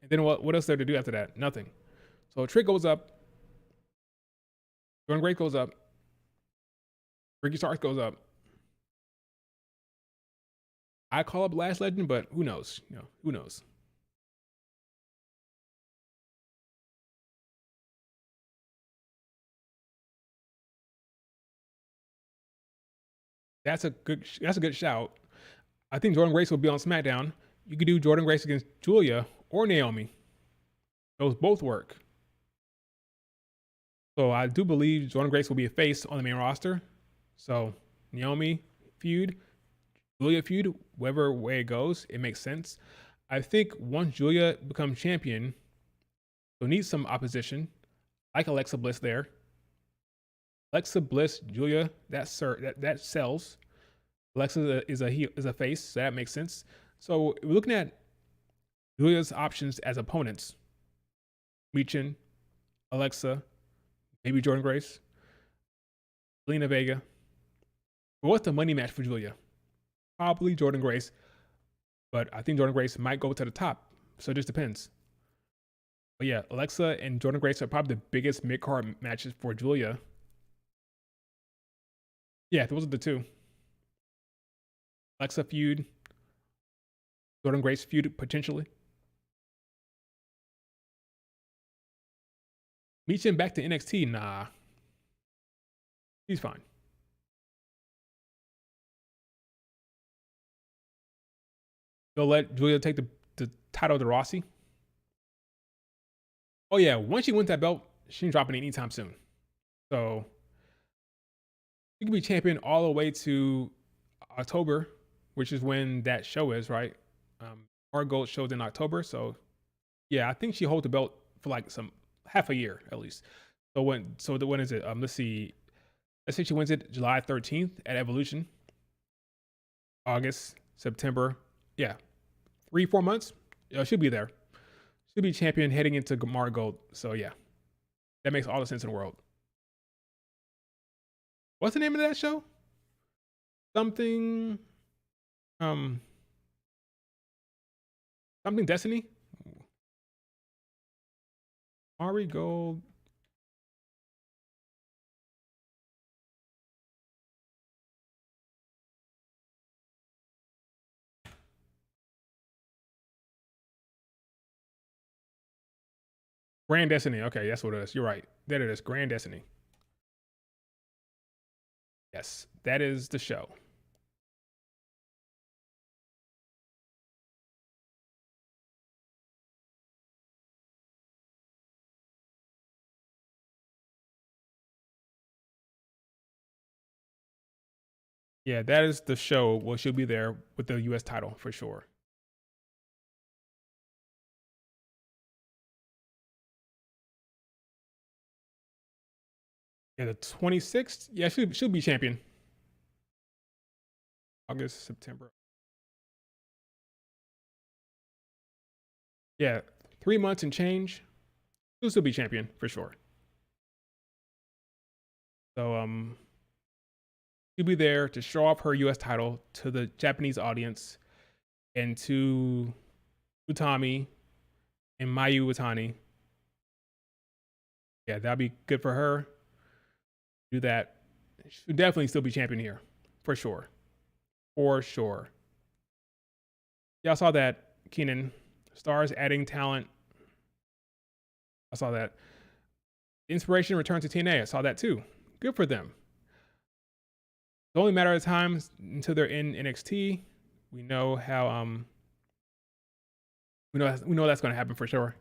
And then what else is there to do after that? Nothing. So Trick goes up. Jordan Grace goes up. Ricky Starks goes up. I call up Last Legend, but who knows? Who knows? That's a good shout. I think Jordan Grace will be on SmackDown. You could do Jordan Grace against Giulia or Naomi. Those both work. So I do believe Jordan Grace will be a face on the main roster. So Naomi feud, Giulia feud, whatever way it goes, it makes sense. I think once Giulia becomes champion, she'll need some opposition, like Alexa Bliss there. Alexa Bliss, Giulia, that sells. Alexa is a face, so that makes sense. So we're looking at Giulia's options as opponents. Michin, Alexa, maybe Jordan Grace, Zelina Vega. But what's the money match for Giulia? Probably Jordan Grace, but I think Jordan Grace might go to the top. So it just depends. But yeah, Alexa and Jordan Grace are probably the biggest mid-card matches for Giulia. Yeah, those are the two. Alexa feud, Jordan Grace feud potentially. Michin back to NXT, nah. He's fine. They'll let Giulia take the title to Rossi. Oh yeah, once she wins that belt, she ain't dropping it anytime soon. So she can be champion all the way to October, which is when that show is, right? Our Gold shows in October, so yeah, I think she holds the belt for like some half a year at least. So when is it? Let's see. Let's say she wins it July 13th at Evolution. August, September, yeah, 3-4 months. She'll be there. She'll be champion heading into Gamar Gold. So yeah, that makes all the sense in the world. What's the name of that show? Something Destiny? Ari Gold. Grand Destiny. Okay, that's what it is. You're right. That it is. Grand Destiny. Yes, that is the show. Yeah, that is the show. Well, she'll be there with the U.S. title for sure. Yeah, the 26th. Yeah, she'll be champion. August, September. Yeah, 3 months and change. She'll still be champion for sure. So she'll be there to show off her U.S. title to the Japanese audience and to Utami and Mayu Utani. Yeah, that'll be good for her. Do that. She'll definitely still be champion here, for sure. For sure. Yeah, I saw that. Keenan. Stars adding talent. I saw that. Inspiration return to TNA. I saw that too. Good for them. It's only a matter of time until they're in NXT. We know how we know that's going to happen for sure.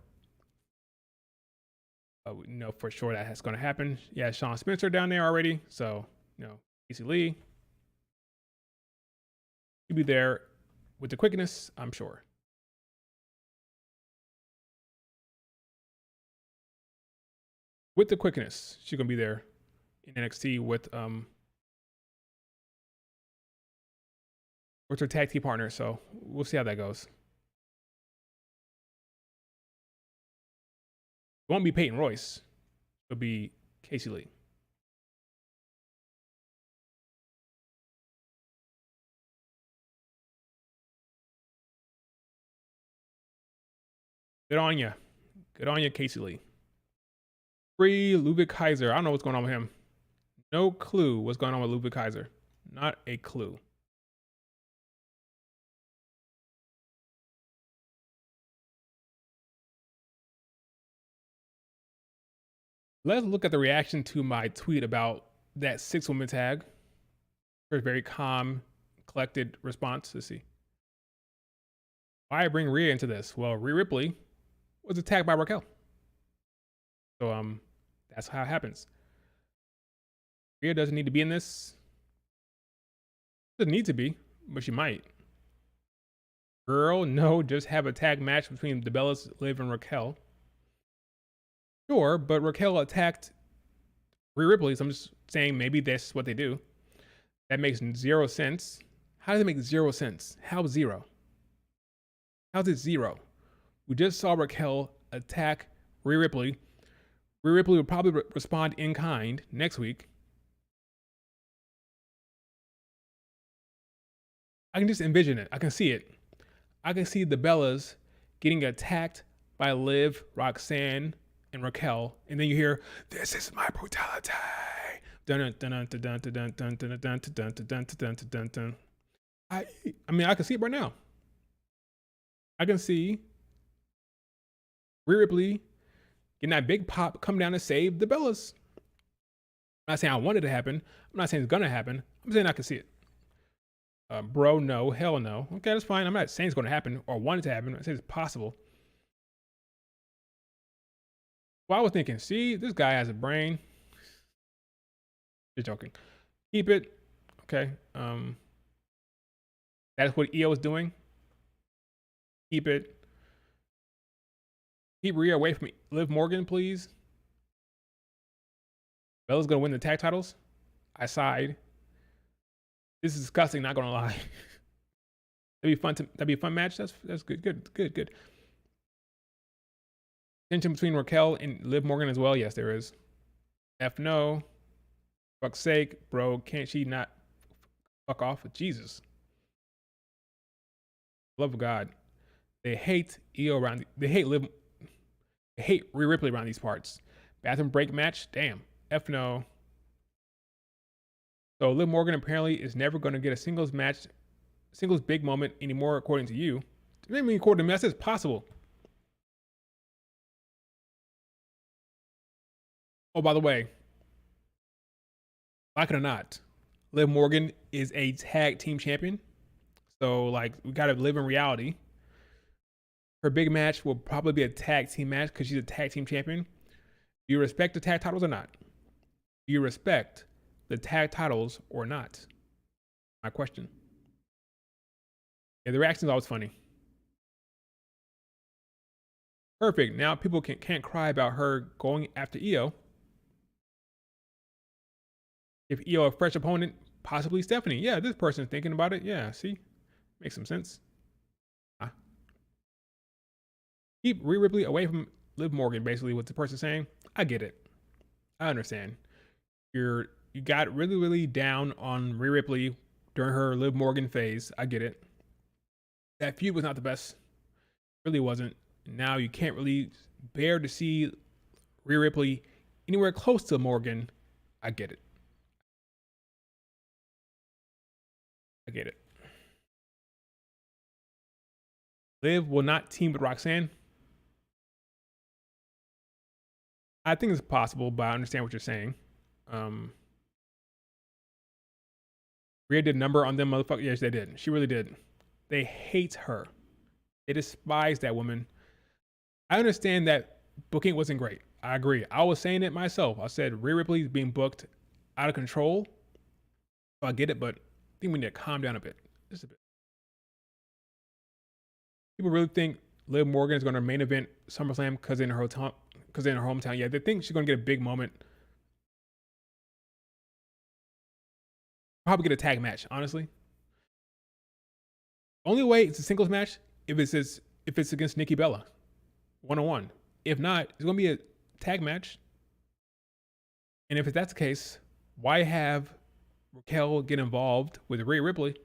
We know for sure that's going to happen. Yeah, Sean Spencer down there already. So, PC Lee. She'll be there with the quickness, I'm sure. With the quickness, she's gonna be there in NXT with her tag team partner. So we'll see how that goes. It won't be Peyton Royce. It'll be Casey Lee. Good on you. Good on you, Casey Lee. Free Ludwig Kaiser. I don't know what's going on with him. No clue what's going on with Ludwig Kaiser. Not a clue. Let's look at the reaction to my tweet about that 6-woman tag. Very, very calm, collected response. Let's see. Why bring Rhea into this? Well, Rhea Ripley was attacked by Raquel. So that's how it happens. Rhea doesn't need to be in this. Doesn't need to be, but she might. Girl, no, just have a tag match between the Bellas, Liv, and Raquel. Sure, but Raquel attacked Rhea Ripley, so I'm just saying maybe that's what they do. That makes 0 sense. How does it make 0 sense? How 0? How's it 0? We just saw Raquel attack Rhea Ripley. Rhea Ripley will probably respond in kind next week. I can just envision it. I can see it. I can see the Bellas getting attacked by Liv, Roxanne, and Raquel, and then you hear, "This is my brutality." I mean, I can see it right now. I can see Rhea Ripley getting that big pop, come down to save the Bellas. I'm not saying I want it to happen. I'm not saying it's gonna happen. I'm saying I can see it. Bro, no, hell no. Okay, that's fine. I'm not saying it's gonna happen or want it to happen. I say it's possible. Well, I was thinking, see, this guy has a brain. Just joking. Keep it. Okay. That's what EO is doing. Keep it. Keep Rhea away from me. Liv Morgan, please. Bella's gonna win the tag titles. I side. This is disgusting, not gonna lie. That'd be a fun match. That's good. Tension between Raquel and Liv Morgan as well. Yes, there is. F no. Fuck's sake, bro. Can't she not fuck off? Jesus. Love of God. They hate EO around. They hate Liv. They hate Rhea Ripley around these parts. Bathroom break match. Damn. F no. So Liv Morgan apparently is never going to get a singles match, singles big moment anymore, according to you. Maybe according to me, that says possible. Oh, by the way, like it or not, Liv Morgan is a tag team champion. So, like, we got to live in reality. Her big match will probably be a tag team match because she's a tag team champion. Do you respect the tag titles or not? Do you respect the tag titles or not? My question. Yeah, the reaction is always funny. Perfect. Now people can't cry about her going after EO. If EO a fresh opponent, possibly Stephanie. Yeah, this person's thinking about it. Yeah, see? Makes some sense. Keep Rhea Ripley away from Liv Morgan, basically what the person's saying. I get it. I understand. You got really, really down on Rhea Ripley during her Liv Morgan phase. I get it. That feud was not the best. Really wasn't. Now you can't really bear to see Rhea Ripley anywhere close to Morgan. I get it. I get it. Liv will not team with Roxanne. I think it's possible, but I understand what you're saying. Rhea did a number on them motherfuckers. Yes, they did. She really did. They hate her. They despise that woman. I understand that booking wasn't great. I agree. I was saying it myself. I said Rhea Ripley is being booked out of control. So I get it, but I think we need to calm down a bit. Just a bit. People really think Liv Morgan is going to main event SummerSlam because in her hometown. Yeah, they think she's going to get a big moment. Probably get a tag match, honestly. Only way it's a singles match if it's against Nikki Bella, 1-on-1. If not, it's gonna be a tag match. And if that's the case, why have Raquel get involved with Rhea Ripley?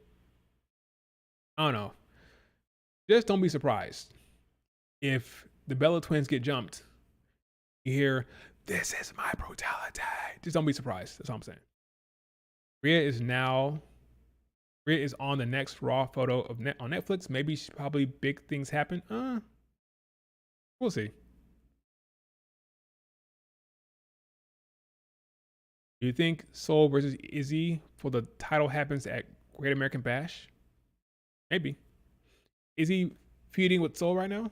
I don't know. Just don't be surprised if the Bella twins get jumped. You hear, "This is my brutality." Just don't be surprised. That's all I'm saying. Rhea is on the next Raw photo on Netflix. Maybe probably big things happen. We'll see. Do you think Soul versus Izzy for the title happens at Great American Bash? Maybe. Izzy feuding with Soul right now? Talking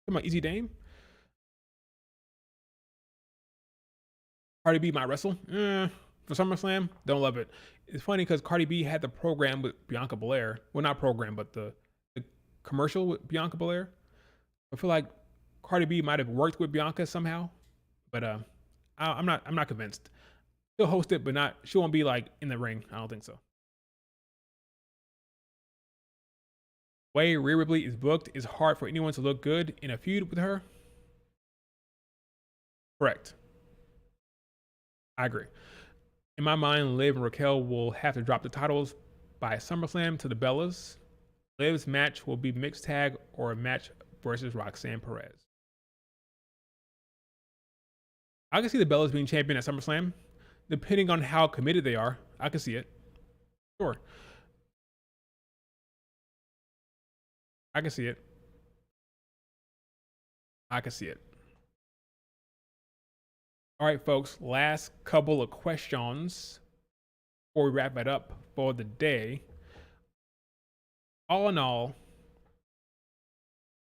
about Izzy Dame? Cardi B might wrestle. For SummerSlam, don't love it. It's funny because Cardi B had the program with Bianca Belair. Well, not program, but the commercial with Bianca Belair. I feel like Cardi B might have worked with Bianca somehow, but I'm not convinced. She'll host it, but she won't be like in the ring. I don't think so. The way Rhea Ripley is booked is hard for anyone to look good in a feud with her. Correct. I agree. In my mind, Liv and Raquel will have to drop the titles by SummerSlam to the Bellas. Liv's match will be mixed tag or a match versus Roxanne Perez. I can see the Bellas being champion at SummerSlam. Depending on how committed they are, I can see it. Sure. I can see it. I can see it. All right, folks, last couple of questions before we wrap it up for the day. All in all,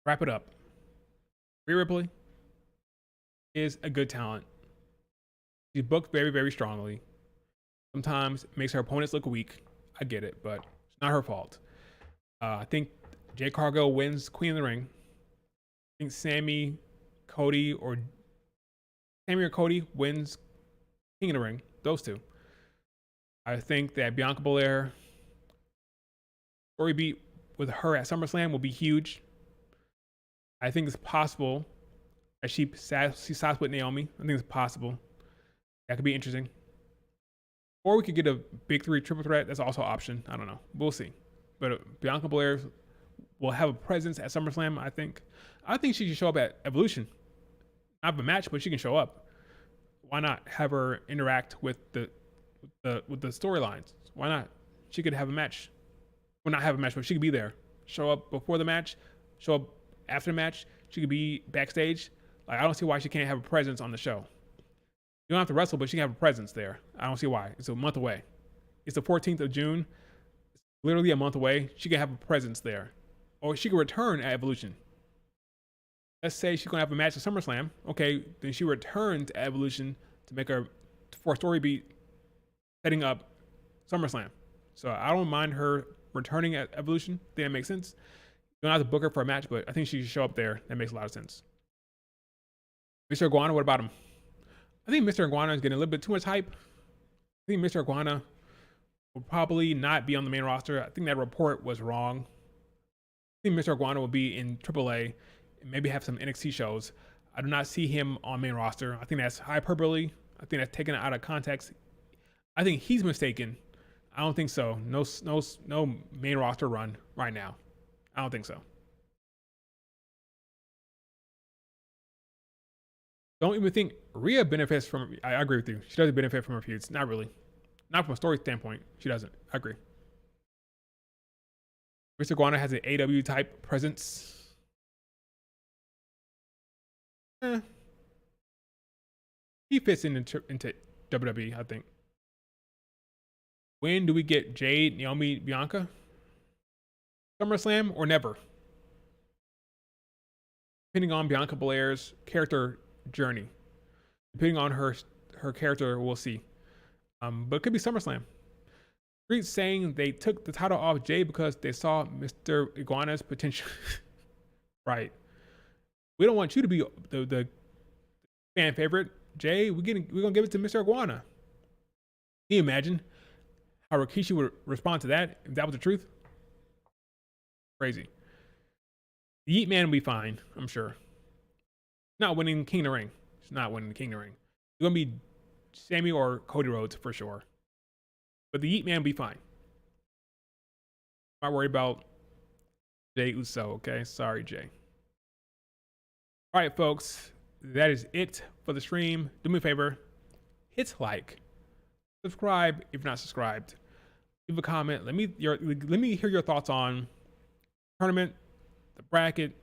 wrap it up. Rhea Ripley is a good talent. She's booked very, very strongly. Sometimes makes her opponents look weak. I get it, but it's not her fault. I think Jay Cargill wins Queen of the Ring. I think Sammy or Cody wins King of the Ring. Those two. I think that Bianca Belair story beat with her at SummerSlam will be huge. I think it's possible that she sides with Naomi. I think it's possible. That could be interesting. Or we could get a big three triple threat. That's also an option. I don't know. We'll see. But Bianca Belair will have a presence at SummerSlam, I think. I think she should show up at Evolution. Not have a match, but she can show up. Why not have her interact with the storylines? Why not? She could have a match. Well, not have a match, but she could be there. Show up before the match. Show up after the match. She could be backstage. Like, I don't see why she can't have a presence on the show. You don't have to wrestle, but she can have a presence there. I don't see why. It's a month away. It's the 14th of June. It's literally a month away. She can have a presence there. Or she can return at Evolution. Let's say she's going to have a match at SummerSlam. Okay, then she returns at Evolution to make her for a story beat setting up SummerSlam. So I don't mind her returning at Evolution. I think that makes sense. You don't have to book her for a match, but I think she should show up there. That makes a lot of sense. Mr. Iguana, what about him? I think Mr. Iguana is getting a little bit too much hype. I think Mr. Iguana will probably not be on the main roster. I think that report was wrong. I think Mr. Iguana will be in AAA and maybe have some NXT shows. I do not see him on main roster. I think that's hyperbole. I think that's taken out of context. I think he's mistaken. I don't think so. No main roster run right now. I don't think so. Don't even think Rhea benefits from. I agree with you. She doesn't benefit from her feuds. Not really. Not from a story standpoint. She doesn't. I agree. Mr. Guana has an AW type presence. He fits into WWE, I think. When do we get Jade, Naomi, Bianca? SummerSlam or never? Depending on Bianca Belair's character journey. Depending on her character, we'll see. But it could be SummerSlam. Street saying they took the title off Jade because they saw Mr. Iguana's potential. right? We don't want you to be the fan favorite. Jay, we're gonna give it to Mr. Iguana. Can you imagine how Rikishi would respond to that if that was the truth? Crazy. The Yeet Man will be fine, I'm sure. Not winning King of the Ring. It's not winning the King of the Ring. It's gonna be Sammy or Cody Rhodes for sure. But the Yeet Man will be fine. Not worried about Jay Uso, okay? Sorry, Jay. All right, folks. That is it for the stream. Do me a favor. Hit like. Subscribe if you're not subscribed. Leave a comment. Let me hear your thoughts on tournament, the bracket,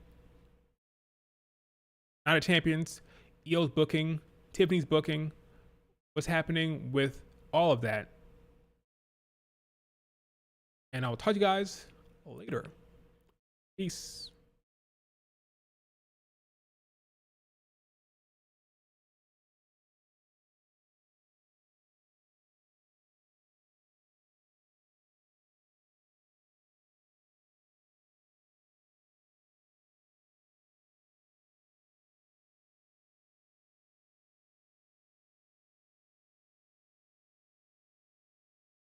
Night of Champions, EO's booking, Tiffany's booking, what's happening with all of that. And I will talk to you guys later. Peace.